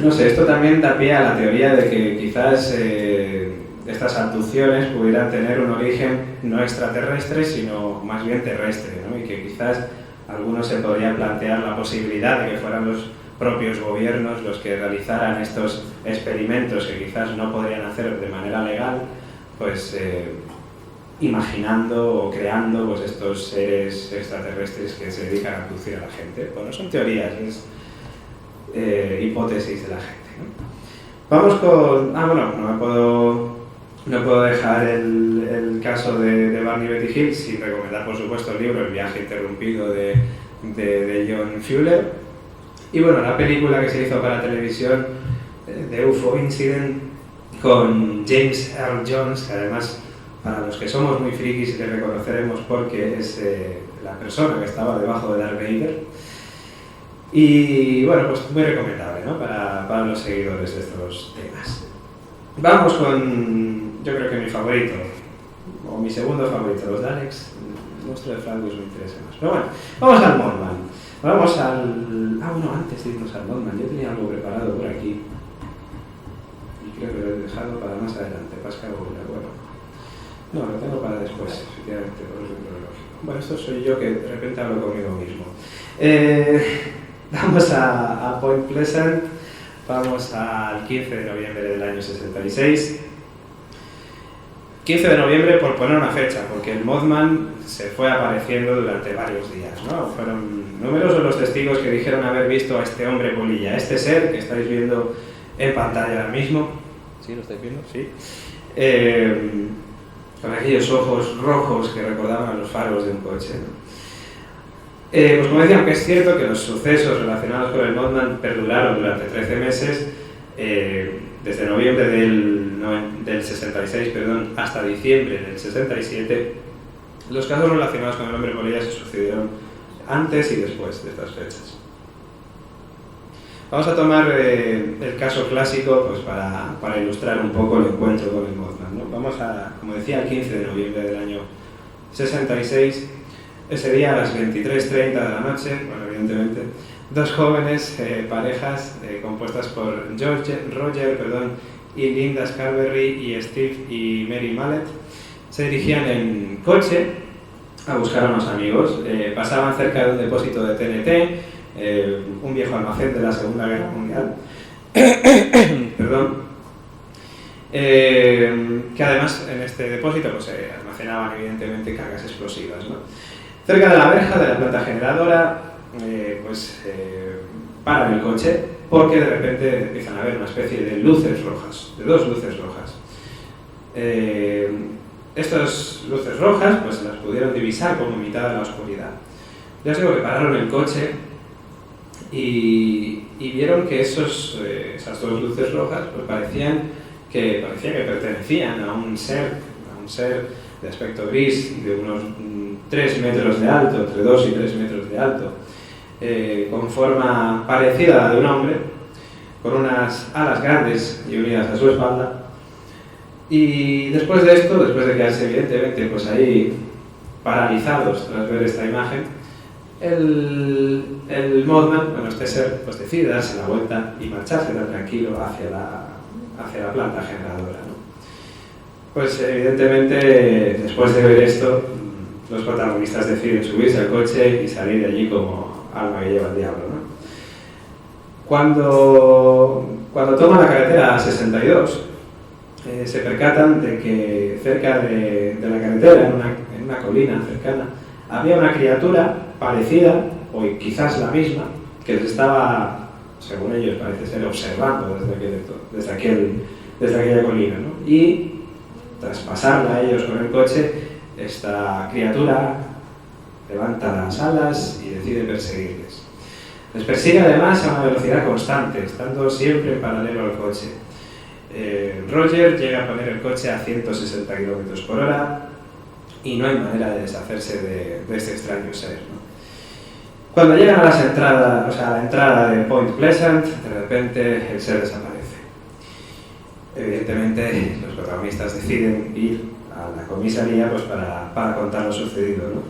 No sé, esto también da pie a la teoría de que quizás estas abducciones pudieran tener un origen no extraterrestre, sino más bien terrestre, ¿no? Y que quizás algunos se podrían plantear la posibilidad de que fueran los propios gobiernos los que realizaran estos experimentos que quizás no podrían hacer de manera legal, pues imaginando o creando pues, estos seres extraterrestres que se dedican a abducir a la gente. Bueno, son teorías, es hipótesis de la gente, ¿no? Vamos con... no puedo dejar el caso de Barney y Betty Hill sin recomendar, por supuesto, el libro El viaje interrumpido de John Fuller. Y bueno, la película que se hizo para televisión, The UFO Incident, con James Earl Jones, que además, para los que somos muy frikis, le reconoceremos porque es la persona que estaba debajo de Darth Vader. Y bueno, pues muy recomendable, ¿no? Para los seguidores de estos temas. Vamos con, yo creo que mi favorito, o mi segundo favorito, los Daleks. El monstruo de Flatus me interesa más. Pero bueno, vamos al Mothman. Vamos al... antes de irnos al Mothman, yo tenía algo preparado por aquí. Y creo que lo he dejado para más adelante, Pascal Bowler. Bueno, no, lo tengo para después, efectivamente, por orden cronológico. Bueno, esto soy yo que de repente hablo conmigo mismo. Vamos a Point Pleasant, vamos al 15 de noviembre del año 66. 15 de noviembre por poner una fecha, porque el Mothman se fue apareciendo durante varios días, ¿no? Fueron numerosos los testigos que dijeron haber visto a este hombre polilla, este ser que estáis viendo en pantalla ahora mismo. ¿Sí? ¿Lo estáis viendo? Sí. Con aquellos ojos rojos que recordaban a los faros de un coche, ¿no? Pues como decía, aunque es cierto que los sucesos relacionados con el Mothman perduraron durante 13 meses, desde noviembre del 66 hasta diciembre del 67, los casos relacionados con el hombre polilla se sucedieron antes y después de estas fechas. Vamos a tomar el caso clásico pues, para ilustrar un poco el encuentro con el Mothman, ¿no? Vamos a, como decía, el 15 de noviembre del año 66. Ese día a las 23:30 de la noche, bueno, evidentemente, dos jóvenes parejas compuestas por Roger y Linda Scarberry y Steve y Mary Mallet se dirigían en coche a buscar a unos amigos. Pasaban cerca de un depósito de TNT, un viejo almacén de la Segunda Guerra Mundial, que además en este depósito pues, se almacenaban evidentemente cargas explosivas, ¿no? Cerca de la verja de la planta generadora, paran el coche porque de repente empiezan a ver una especie de luces rojas, de dos luces rojas. Estas luces rojas pues las pudieron divisar como mitad de la oscuridad. Ya os digo que pararon el coche y vieron que esas dos luces rojas pues parecía que pertenecían a un ser de aspecto gris, de unos 3 metros de alto, entre 2 y 3 metros de alto, con forma parecida a la de un hombre, con unas alas grandes y unidas a su espalda. Y después de esto, después de quedarse evidentemente pues ahí paralizados tras ver esta imagen, el Mothman, bueno, este ser, pues decide darse la vuelta y marcharse tan tranquilo hacia la planta generadora, ¿no? Pues evidentemente, después de ver esto, los protagonistas deciden subirse al coche y salir de allí como alma que lleva el diablo, ¿no? Cuando toman la carretera 62, se percatan de que cerca de la carretera, en una colina cercana, había una criatura parecida, o quizás la misma, que les estaba, según ellos parece ser, observando desde aquella colina, ¿no? Y tras pasarla a ellos con el coche, esta criatura levanta las alas y decide perseguirles. Les persigue además a una velocidad constante, estando siempre en paralelo al coche. Roger llega a poner el coche a 160 km por hora y no hay manera de deshacerse de este extraño ser, ¿no? Cuando llegan a la entrada de Point Pleasant, de repente el ser desaparece. Evidentemente los protagonistas deciden ir a la comisaría pues, para contar lo sucedido, ¿no?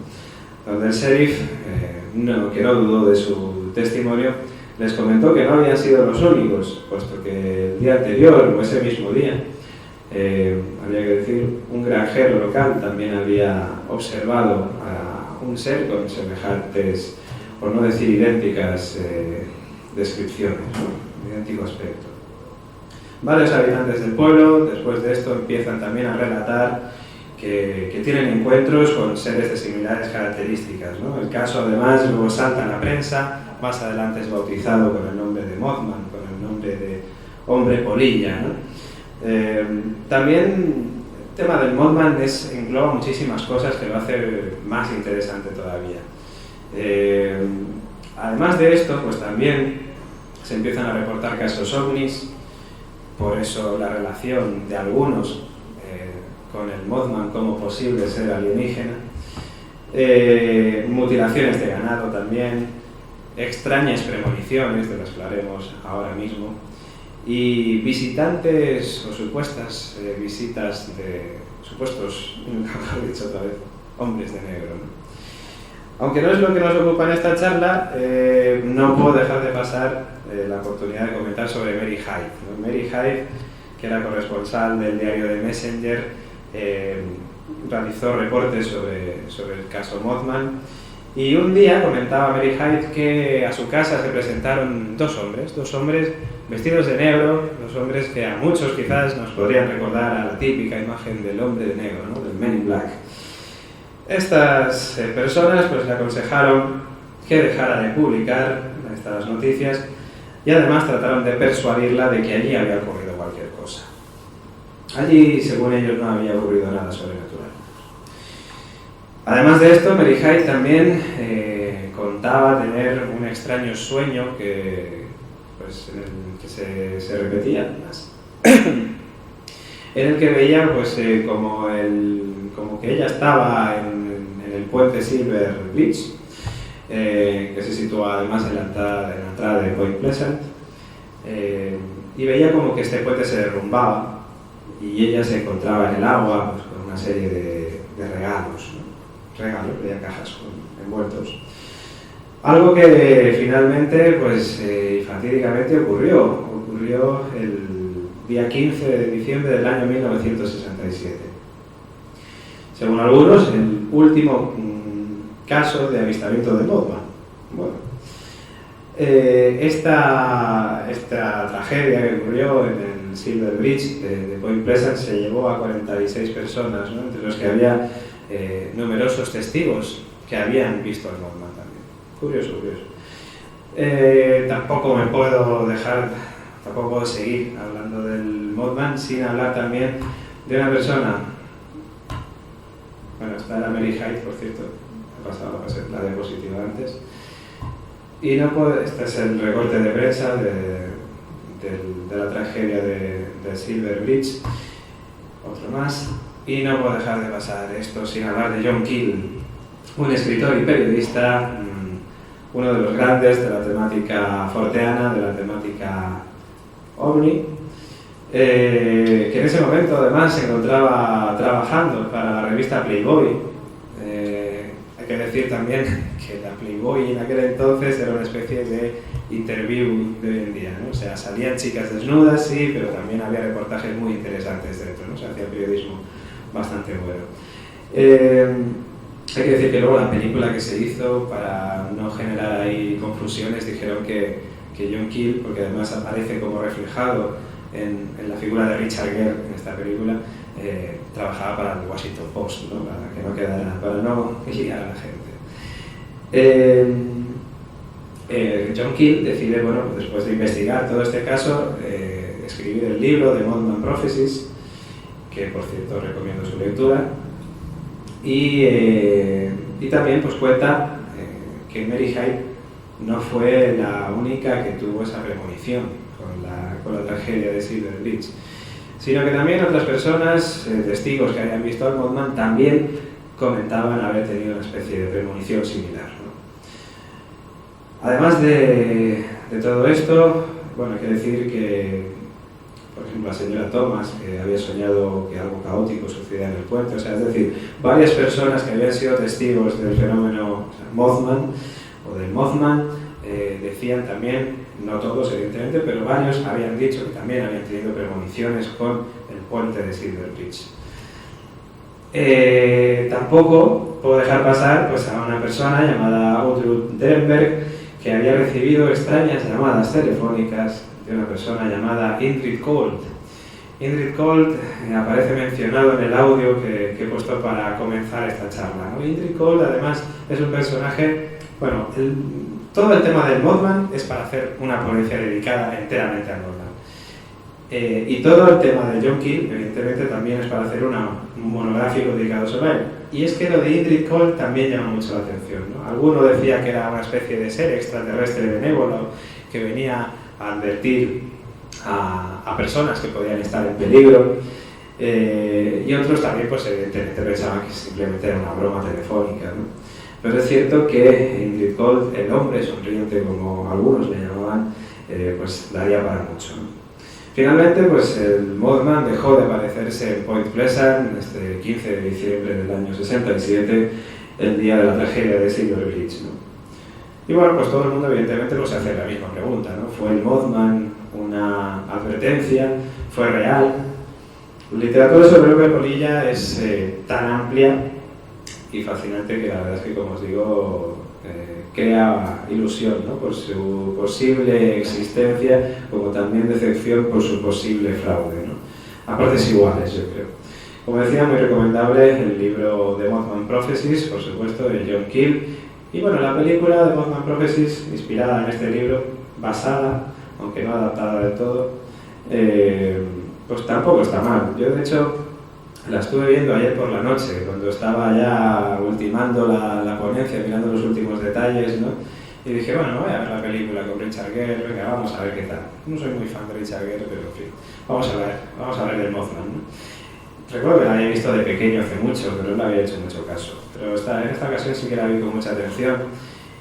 Donde el sheriff, que no dudó de su testimonio, les comentó que no habían sido los únicos, puesto que el día anterior, o ese mismo día, había que decir, un granjero local también había observado a un ser con semejantes, por no decir idénticas, descripciones, ¿no? Idéntico aspecto. Varios habitantes del pueblo, después de esto, empiezan también a relatar que tienen encuentros con seres de similares características, ¿no? El caso, además, luego salta en la prensa, más adelante es bautizado con el nombre de Mothman, con el nombre de hombre polilla, ¿no? También el tema del Mothman engloba muchísimas cosas que lo hace más interesante todavía. Además de esto, pues también se empiezan a reportar casos ovnis, por eso la relación de algunos con el Mothman como posible ser alienígena, mutilaciones de ganado también, extrañas premoniciones, de las que hablaremos ahora mismo, y visitantes o supuestas visitas de supuestos, mejor dicho otra vez, hombres de negro, ¿no? Aunque no es lo que nos ocupa en esta charla, no puedo dejar de pasar la oportunidad de comentar sobre Mary Hyde, ¿no? Mary Hyde, que era corresponsal del diario The Messenger, realizó reportes sobre el caso Mothman, y un día comentaba Mary Hyde que a su casa se presentaron dos hombres vestidos de negro, dos hombres que a muchos quizás nos podrían recordar a la típica imagen del hombre de negro, ¿no? Del Men in Black. Estas personas pues le aconsejaron que dejara de publicar estas noticias y además trataron de persuadirla de que allí había ocurrido cualquier cosa. Allí, según ellos, no había ocurrido nada sobrenatural. Además de esto, Mary Hyde también contaba tener un extraño sueño pues, en el que se repetía más. En el que veía pues, como que ella estaba en el puente Silver Bridge, que se sitúa además en la entrada de Point Pleasant, y veía como que este puente se derrumbaba y ella se encontraba en el agua pues, con una serie de regalos, ¿no? Veía cajas envueltos. Algo que finalmente, pues fatídicamente ocurrió el día 15 de diciembre del año 1967. Según algunos, el último caso de avistamiento de Mothman. Bueno, esta tragedia que ocurrió en el Silver Bridge de Point Pleasant se llevó a 46 personas, ¿no? Entre los que había numerosos testigos que habían visto al Mothman también. Curioso. Tampoco puedo seguir hablando del Mothman sin hablar también de una persona. Bueno, está la Mary Hyde, por cierto, he pasado la diapositiva antes. Y no puedo, este es el recorte de prensa de la tragedia de Silver Bridge, otro más. Y no puedo dejar de pasar esto sin hablar de John Keel, un escritor y periodista, uno de los grandes de la temática forteana, de la temática ovni, que en ese momento además se encontraba trabajando para la revista Playboy. Hay que decir también que la Playboy en aquel entonces era una especie de interview de hoy en día, ¿no? O sea, salían chicas desnudas, sí, pero también había reportajes muy interesantes dentro, ¿no? Se hacía periodismo bastante bueno. Hay que decir que luego la película que se hizo, para no generar ahí confusiones, dijeron que John Keel, porque además aparece como reflejado en la figura de Richard Gere en esta película, trabajaba para el Washington Post, ¿no? Para no liar a la gente. John Keel decide, bueno, después de investigar todo este caso, escribir el libro de Mothman Prophecies, que por cierto recomiendo su lectura, y también pues cuenta que Mary Hyde no fue la única que tuvo esa premonición con la tragedia de Silver Beach, sino que también otras personas, testigos que habían visto al Mothman, también comentaban haber tenido una especie de premonición similar, ¿no? Además de todo esto, bueno, hay que decir que, por ejemplo, la señora Thomas, que había soñado que algo caótico sucedía en el puente, o sea, es decir, varias personas que habían sido testigos del fenómeno Mothman o del Mothman, decían también, no todos evidentemente, pero varios habían dicho que también habían tenido premoniciones con el puente de Silver Beach. Tampoco puedo dejar pasar pues, a una persona llamada Audrey Derenberg, que había recibido extrañas llamadas telefónicas de una persona llamada Indrid Cold. Indrid Cold aparece mencionado en el audio que he puesto para comenzar esta charla, ¿no? Indrid Cold además es un personaje, bueno, todo el tema del Mothman es para hacer una ponencia dedicada enteramente al Mothman. Y todo el tema de John Keel, evidentemente, también es para hacer un monográfico dedicado sobre él. Y es que lo de Indrid Cold también llama mucho la atención, ¿no? Alguno decía que era una especie de ser extraterrestre benévolo que venía a advertir a personas que podían estar en peligro, y otros también, pues evidentemente, pensaban que simplemente era una broma telefónica, ¿no? Pero es cierto que Indrid Cold, el hombre sonriente, como algunos le llamaban, pues daría para mucho, ¿no? Finalmente, pues el Mothman dejó de aparecerse en Point Pleasant este 15 de diciembre del año 67, el día de la tragedia de Silver Beach, ¿no? Y bueno, pues todo el mundo evidentemente pues, se hace la misma pregunta, ¿no? ¿Fue el Mothman una advertencia? ¿Fue real? La literatura sobre López Polilla es tan amplia y fascinante que la verdad es que, como os digo, crea ilusión, ¿no? Por su posible existencia, como también decepción por su posible fraude, ¿no? A partes iguales, yo creo. Como decía, muy recomendable el libro de Mothman Prophecies, por supuesto, de John Keel. Y bueno, la película de Mothman Prophecies, inspirada en este libro, basada, aunque no adaptada del todo, pues tampoco está mal. Yo, de hecho, la estuve viendo ayer por la noche, cuando estaba ya ultimando la ponencia, mirando los últimos detalles, ¿no? Y dije, bueno, voy a ver la película con Richard Gere, venga, vamos a ver qué tal. No soy muy fan de Richard Gere, pero en fin, vamos a ver del Mothman, ¿no? Recuerdo que la había visto de pequeño hace mucho, pero no le había hecho mucho caso. Pero en esta ocasión sí que la vi con mucha atención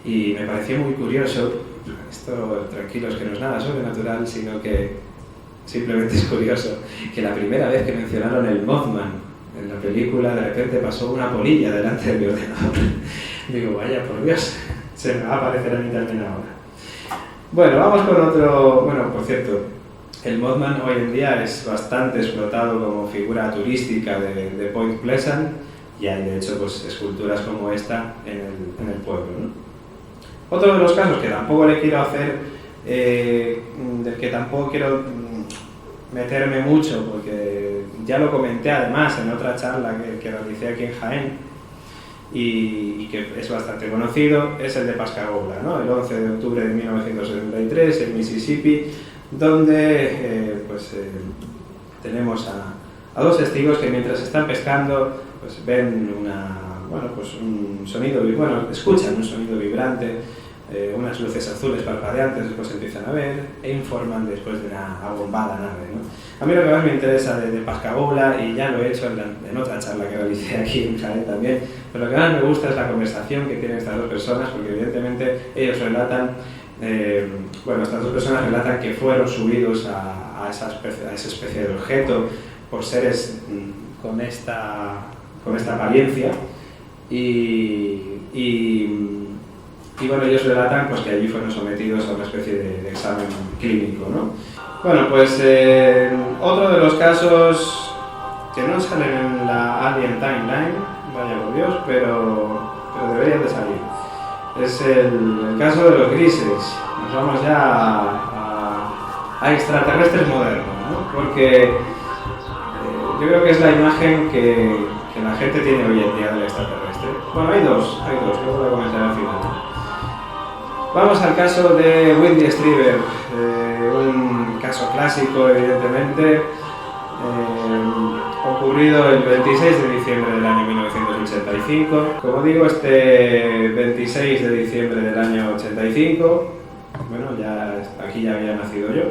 y me pareció muy curioso. Esto, tranquilos, que no es nada sobrenatural, sino que simplemente es curioso que la primera vez que mencionaron el Mothman en la película, de repente pasó una polilla delante de mi ordenador. Digo, vaya, por Dios, se me va a aparecer a mí también ahora. Bueno, vamos con otro. Bueno, por cierto, el Mothman hoy en día es bastante explotado como figura turística de Point Pleasant, y hay de hecho pues, esculturas como esta en el pueblo, ¿no? Otro de los casos que tampoco le quiero hacer, del que tampoco quiero meterme mucho, porque ya lo comenté además en otra charla que realicé aquí en Jaén, y que es bastante conocido, es el de Pascagoula, ¿no? El 11 de octubre de 1973 en Mississippi, donde tenemos a dos testigos que mientras están pescando pues ven un sonido, escuchan un sonido vibrante unas luces azules parpadeantes, después empiezan a ver e informan después de una abombada nave, ¿no? A mí lo que más me interesa de Pascagoula, y ya lo he hecho en otra charla que realicé aquí en Jaén también, pero lo que más me gusta es la conversación que tienen estas dos personas, porque evidentemente ellos relatan, estas dos personas relatan que fueron subidos a esa especie de objeto por seres con esta apariencia, y bueno, ellos relatan pues, que allí fueron sometidos a una especie de examen clínico, ¿no? Bueno, pues otro de los casos que no salen en la Alien Timeline, vaya por Dios, pero deberían de salir, es el caso de los grises. Nos vamos ya a extraterrestres modernos, ¿no? Porque yo creo que es la imagen que la gente tiene hoy en día del extraterrestre. Bueno, hay dos, luego voy a comentar al final. Vamos al caso de Whitley Strieber, un caso clásico, evidentemente, ocurrido el 26 de diciembre del año 1985. Como digo, este 26 de diciembre del año 85, bueno, aquí ya había nacido yo,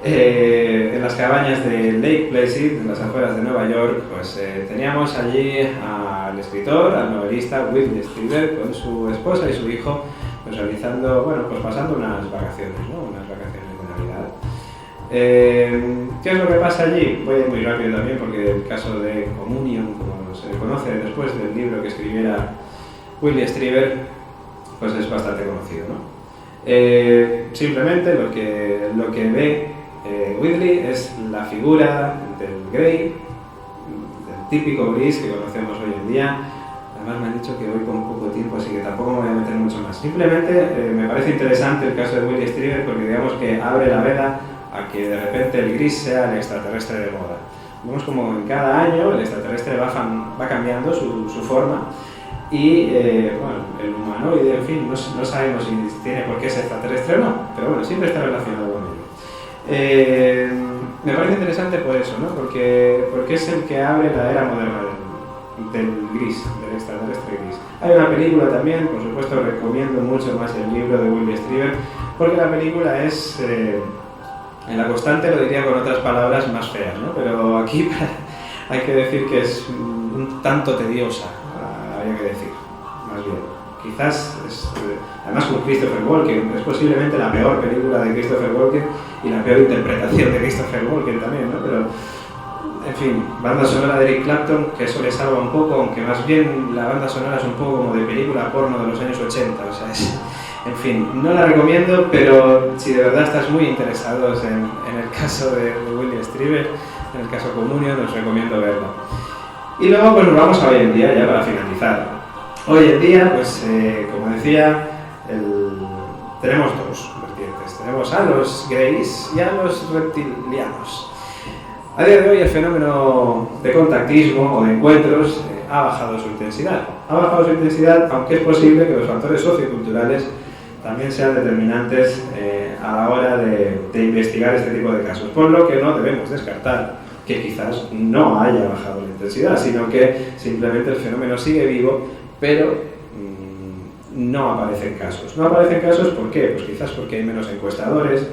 en las cabañas de Lake Placid, en las afueras de Nueva York, pues teníamos allí al escritor, al novelista Whitley Strieber, con su esposa y su hijo, pues realizando, pues pasando unas vacaciones, ¿no? Unas vacaciones de Navidad. ¿Qué es lo que pasa allí? Voy a ir muy rápido también, porque el caso de Communion, como se le conoce después del libro que escribiera Whitley Strieber, pues es bastante conocido, ¿no? Simplemente lo que ve Whitley es la figura del Grey, del típico gris que conocemos hoy en día. Además me han dicho que voy con poco tiempo, así que tampoco me voy a meter mucho más. Simplemente me parece interesante el caso de Whitley Strieber, porque digamos que abre la veda a que de repente el gris sea el extraterrestre de moda. Vemos como en cada año el extraterrestre va cambiando su forma, y el humanoide, en fin, no sabemos si tiene por qué ser extraterrestre o no, pero bueno, siempre está relacionado con ello. Me parece interesante por eso, ¿no? Porque es el que abre la era moderna del gris, del extraterrestre gris. Hay una película también, por supuesto recomiendo mucho más el libro de Whitley Strieber, porque la película es, en la constante lo diría con otras palabras más feas, ¿no? Pero aquí hay que decir que es un tanto tediosa, habría que decir, más bien. Quizás, además con Christopher Walken, es posiblemente la peor película de Christopher Walken y la peor interpretación de Christopher Walken también, ¿no? Pero, en fin, banda sonora de Eric Clapton, que eso le salva un poco, aunque más bien la banda sonora es un poco como de película porno de los años 80, o sea, en fin, no la recomiendo, pero si de verdad estás muy interesados en el caso de Whitley Strieber, en el caso Communion, os recomiendo verla. Y luego pues nos vamos a hoy en día, ya para finalizar. Hoy en día, pues como decía, tenemos dos vertientes. Tenemos a los Greys y a los reptilianos. A día de hoy el fenómeno de contactismo o de encuentros ha bajado su intensidad. Ha bajado su intensidad, aunque es posible que los factores socioculturales también sean determinantes a la hora de investigar este tipo de casos. Por lo que no debemos descartar que quizás no haya bajado la intensidad, sino que simplemente el fenómeno sigue vivo, pero no aparecen casos. No aparecen casos, ¿por qué? Pues quizás porque hay menos encuestadores.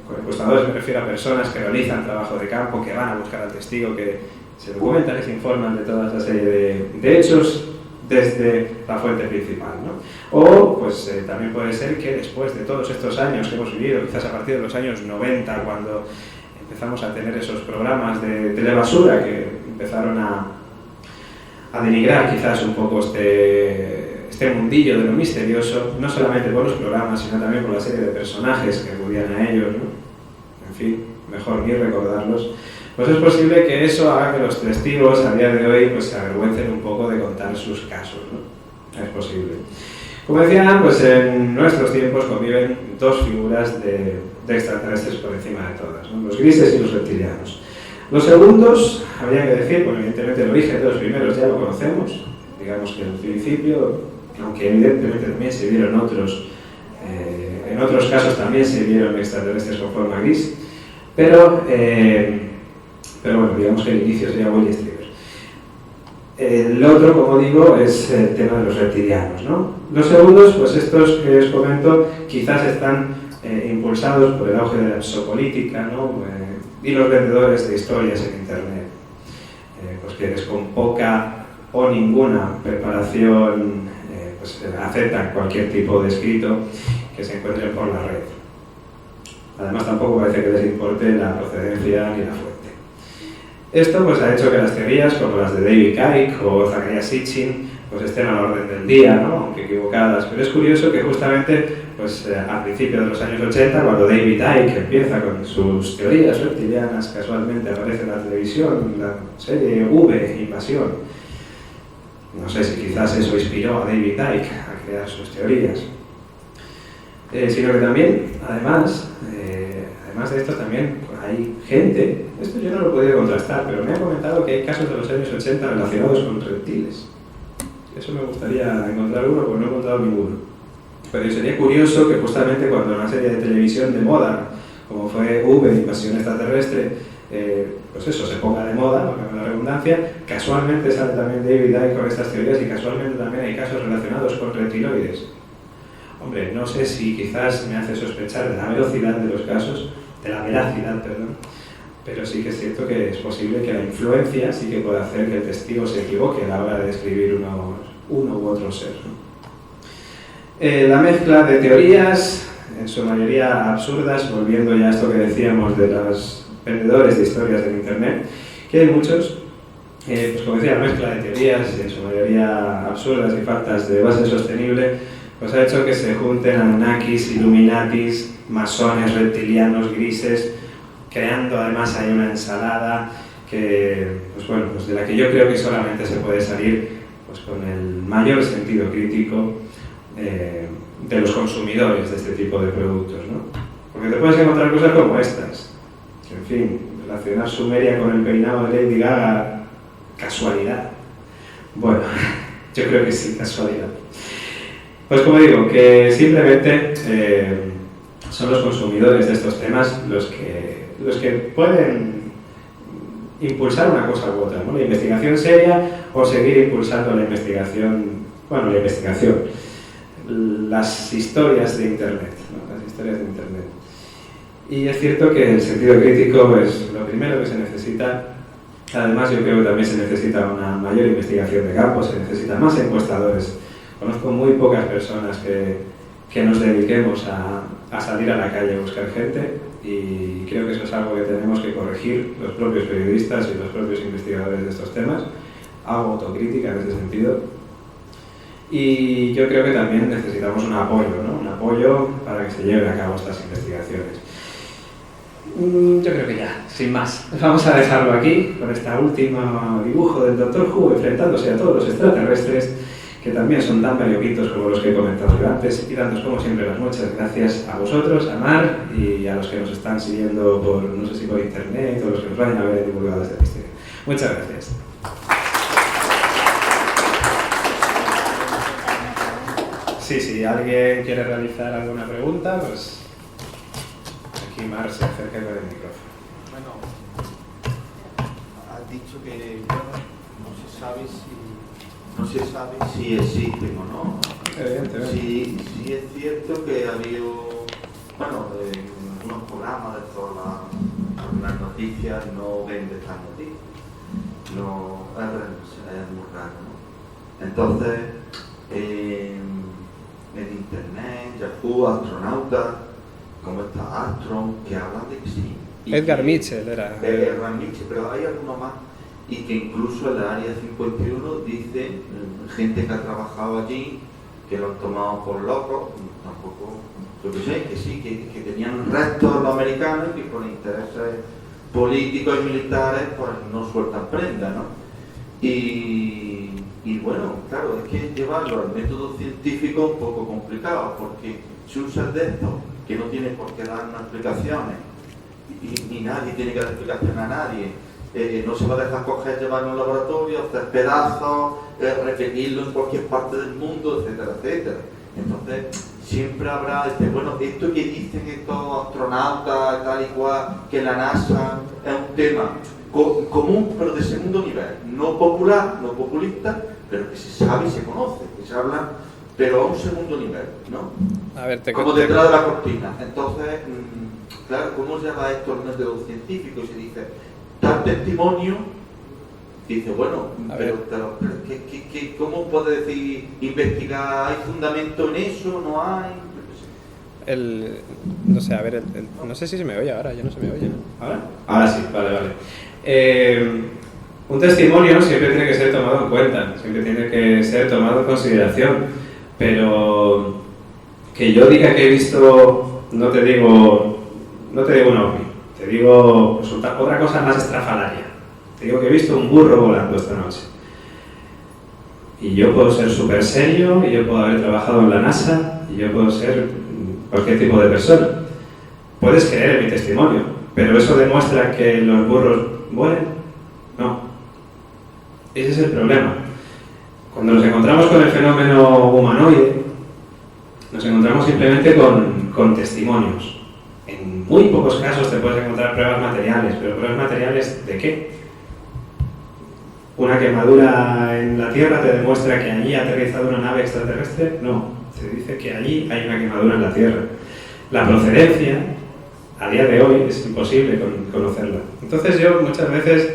Con encuestadores me refiero a personas que realizan trabajo de campo, que van a buscar al testigo, que se documentan y se informan de toda esa serie de hechos desde la fuente principal, ¿no? O pues también puede ser que después de todos estos años que hemos vivido, quizás a partir de los años 90, cuando empezamos a tener esos programas de telebasura que empezaron a denigrar quizás un poco este mundillo de lo misterioso, no solamente por los programas, sino también por la serie de personajes que acudían a ellos, ¿no? En fin, mejor ni recordarlos. Pues es posible que eso haga que los testigos a día de hoy pues se avergüencen un poco de contar sus casos, ¿no? Es posible. Como decía, pues en nuestros tiempos conviven dos figuras de extraterrestres por encima de todas, ¿no? Los grises y los reptilianos. Los segundos, habría que decir, bueno, evidentemente el origen de los primeros ya lo conocemos, digamos que el principio, aunque evidentemente también se vieron otros, en otros casos también se vieron extraterrestres con forma gris, pero bueno, digamos que el inicio sería Whitley Strieber. El otro, como digo, es el tema de los reptilianos, ¿no? Los segundos, pues estos que os comento, quizás están impulsados por el auge de la exopolítica, ¿no? Y los vendedores de historias en Internet, pues que con poca o ninguna preparación pues aceptan cualquier tipo de escrito que se encuentre por la red. Además, tampoco parece que les importe la procedencia ni la fuente. Esto pues ha hecho que las teorías como las de David Icke o Zecharia Sitchin pues estén a la orden del día, ¿no? Aunque equivocadas. Pero es curioso que justamente pues, a principios de los años 80, cuando David Icke empieza con sus teorías reptilianas, casualmente aparece en la televisión la serie V, Invasión. No sé si quizás eso inspiró a David Icke a crear sus teorías. Sino que también, además de esto, también hay gente, esto yo no lo he podido contrastar, pero me ha comentado que hay casos de los años 80 relacionados con reptiles. Eso me gustaría encontrar uno, porque no he encontrado ninguno. Pero sería curioso que justamente cuando una serie de televisión de moda, como fue V, Invasión Extraterrestre, pues eso, se ponga de moda, porque la redundancia, casualmente sale también David Icke con estas teorías y casualmente también hay casos relacionados con reptiloides. Hombre, no sé si quizás me hace sospechar de la velocidad de los casos, de la veracidad, perdón, pero sí que es cierto que es posible que la influencia sí que pueda hacer que el testigo se equivoque a la hora de describir uno u otro ser, ¿no? La mezcla de teorías, en su mayoría absurdas, volviendo ya a esto que decíamos de los vendedores de historias en Internet, que hay muchos, pues como decía, la mezcla de teorías, en su mayoría absurdas y faltas de base sostenible, pues ha hecho que se junten Anunnakis, Illuminatis, masones, reptilianos, grises, creando además ahí una ensalada que, pues bueno, pues de la que yo creo que solamente se puede salir pues con el mayor sentido crítico de los consumidores de este tipo de productos, ¿no? Porque te puedes encontrar cosas como estas, que en fin, relacionar Sumeria con el peinado de Lady Gaga, casualidad. Bueno, yo creo que sí, casualidad. Pues como digo, que simplemente son los consumidores de estos temas los que pueden impulsar una cosa u otra, ¿no? La investigación seria o seguir impulsando la investigación, las historias de Internet, ¿no? Las historias de Internet. Y es cierto que el sentido crítico es lo primero que se necesita. Además, yo creo que también se necesita una mayor investigación de campo, se necesitan más encuestadores. Conozco muy pocas personas que nos dediquemos a salir a la calle a buscar gente y creo que eso es algo que tenemos que corregir los propios periodistas y los propios investigadores de estos temas. Hago autocrítica en ese sentido. Y yo creo que también necesitamos un apoyo, ¿no? Un apoyo para que se lleven a cabo estas investigaciones. Yo creo que ya, sin más. Vamos a dejarlo aquí con este último dibujo del Dr. Who enfrentándose a todos los extraterrestres, que también son tan valioquitos como los que he comentado yo antes, y dándos como siempre las muchas gracias a vosotros, a Mar y a los que nos están siguiendo por, no sé si por internet o los que nos vayan a ver divulgado este misterio. Muchas gracias. Sí, si alguien quiere realizar alguna pregunta, pues aquí Mar se acerca con el micrófono. Bueno, has dicho que bueno, no se sabe si existen o no. Evidentemente. Sí es cierto que ha habido, bueno, en algunos programas de todas las noticias no ven de estas noticias. No, es muy raro, ¿no? Entonces, en internet, Yahoo, astronautas, como está Astron, que hablan de que sí. Edgar Mitchell era. Edgar Mitchell, pero hay alguno más. Y que incluso en la área 51 dice gente que ha trabajado allí, que lo han tomado por locos, tampoco, yo que sé, que sí, que tenían restos los americanos y que por intereses políticos y militares pues no sueltan prenda, ¿no? Y bueno, claro, es que llevarlo al método científico es un poco complicado, porque si un ser de estos que no tiene por qué dar explicaciones, y ni nadie tiene que dar explicación a nadie, no se va a dejar coger, llevarlo a un laboratorio, hacer pedazos, repetirlo en cualquier parte del mundo, etcétera, etcétera. Entonces, siempre habrá, bueno, esto que dicen estos astronautas, tal y cual, que la NASA es un tema común, pero de segundo nivel, no popular, no populista, pero que se sabe y se conoce, que se habla, pero a un segundo nivel, ¿no? A ver, como detrás de la cortina. Entonces, claro, ¿cómo se llama esto el método científico? Y se dice, tal testimonio, dice, bueno, pero ¿cómo puede decir, investigar, hay fundamento en eso, no hay? No sé, a ver, no sé si se me oye ahora, ya no se me oye, ¿no? ¿Ahora? Ahora sí, vale. Un testimonio siempre tiene que ser tomado en cuenta, siempre tiene que ser tomado en consideración, pero que yo diga que he visto, no te digo un ovni, te digo pues, otra cosa más estrafalaria, te digo que he visto un burro volando esta noche. Y yo puedo ser súper serio, y yo puedo haber trabajado en la NASA, y yo puedo ser cualquier tipo de persona. Puedes creer en mi testimonio, pero ¿eso demuestra que los burros vuelen? No. Ese es el problema. Cuando nos encontramos con el fenómeno humanoide, nos encontramos simplemente con testimonios. En muy pocos casos te puedes encontrar pruebas materiales, pero ¿pruebas materiales de qué? ¿Una quemadura en la Tierra te demuestra que allí ha aterrizado una nave extraterrestre? No. Se dice que allí hay una quemadura en la Tierra. La procedencia, a día de hoy, es imposible conocerla. Entonces yo muchas veces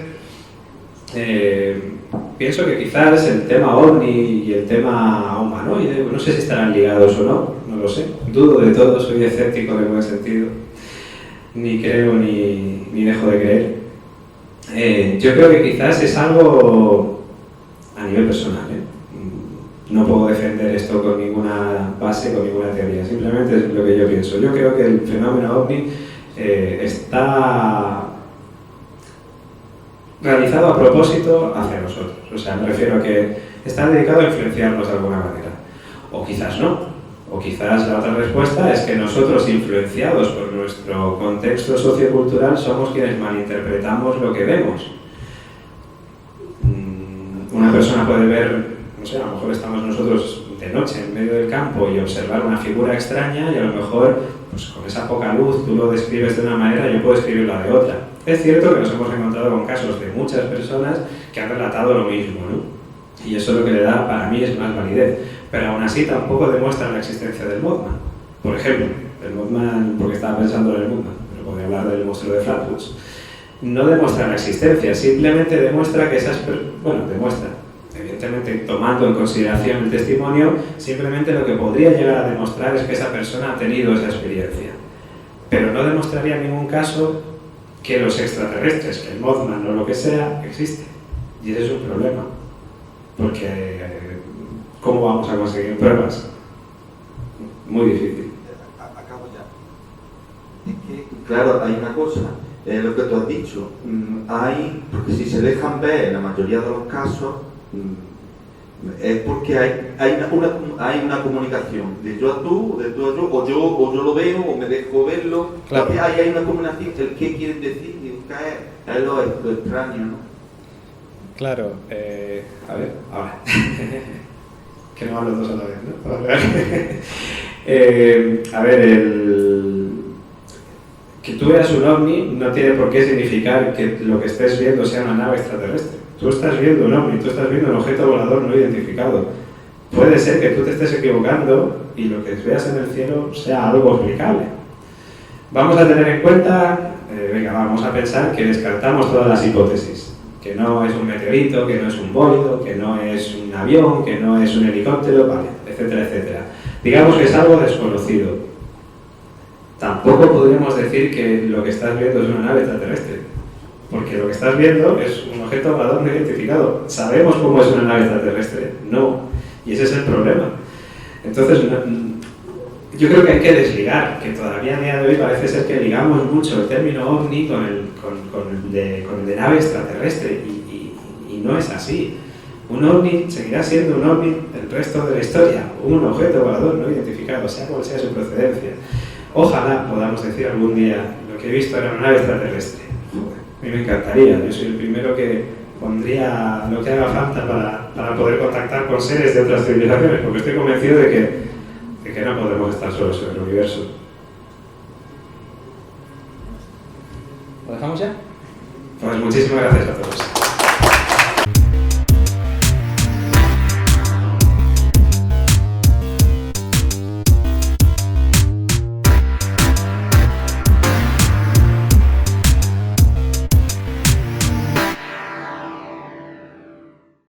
pienso que quizás el tema ovni y el tema humanoide, no sé si estarán ligados o no, no lo sé. Dudo de todo, soy escéptico en buen sentido. Ni creo ni dejo de creer. Yo creo que quizás es algo a nivel personal, No puedo defender esto con ninguna base, con ninguna teoría, simplemente es lo que yo pienso. Yo creo que el fenómeno OVNI está realizado a propósito hacia nosotros. O sea, me refiero a que está dedicado a influenciarnos de alguna manera. O quizás no. O quizás la otra respuesta es que nosotros, influenciados por nuestro contexto sociocultural, somos quienes malinterpretamos lo que vemos. Una persona puede ver, no sé, a lo mejor estamos nosotros de noche en medio del campo y observar una figura extraña y a lo mejor, pues con esa poca luz, tú lo describes de una manera y yo puedo describirla de otra. Es cierto que nos hemos encontrado con casos de muchas personas que han relatado lo mismo, ¿no? Y eso lo que le da, para mí, es más validez. Pero aún así tampoco demuestran la existencia del Mothman. Por ejemplo, el Mothman, porque estaba pensando en el Mothman, pero podría hablar del monstruo de Flatwoods, no demuestra la existencia, simplemente demuestra que demuestra, evidentemente tomando en consideración el testimonio, simplemente lo que podría llegar a demostrar es que esa persona ha tenido esa experiencia. Pero no demostraría en ningún caso que los extraterrestres, que el Mothman o lo que sea, existe. Y ese es un problema. Porque, ¿cómo vamos a conseguir pruebas? Muy difícil. Acabo ya. Es que, claro, hay una cosa, lo que tú has dicho, porque si se dejan ver en la mayoría de los casos, es porque hay una comunicación, de yo a tú, de tú a yo, o yo lo veo, o me dejo verlo, claro. Porque hay una comunicación, el qué quieren decir, es lo extraño, ¿no? Claro, a ver, ahora. Que no hablo dos a la vez, ¿no? A ver, que tú veas un ovni no tiene por qué significar que lo que estés viendo sea una nave extraterrestre. Tú estás viendo un ovni, tú estás viendo un objeto volador no identificado. Puede ser que tú te estés equivocando y lo que veas en el cielo sea algo explicable. Vamos a tener en cuenta, vamos a pensar que descartamos todas las hipótesis. Que no es un meteorito, que no es un bólido, que no es un avión, que no es un helicóptero, vale, etcétera, etcétera. Digamos que es algo desconocido. Tampoco podríamos decir que lo que estás viendo es una nave extraterrestre, porque lo que estás viendo es un objeto volador no identificado. ¿Sabemos cómo es una nave extraterrestre? No, y ese es el problema. Entonces, yo creo que hay que desligar, que todavía a día de hoy parece ser que ligamos mucho el término ovni con el de nave extraterrestre y no es así. Un ovni seguirá siendo un ovni el resto de la historia, un objeto volador no identificado, sea cual sea su procedencia. Ojalá podamos decir algún día lo que he visto era una nave extraterrestre. Joder, a mí me encantaría, yo soy el primero que pondría lo que haga falta para poder contactar con seres de otras civilizaciones, porque estoy convencido de que no podemos estar solos en el universo. ¿Lo dejamos ya? Pues muchísimas gracias a todos.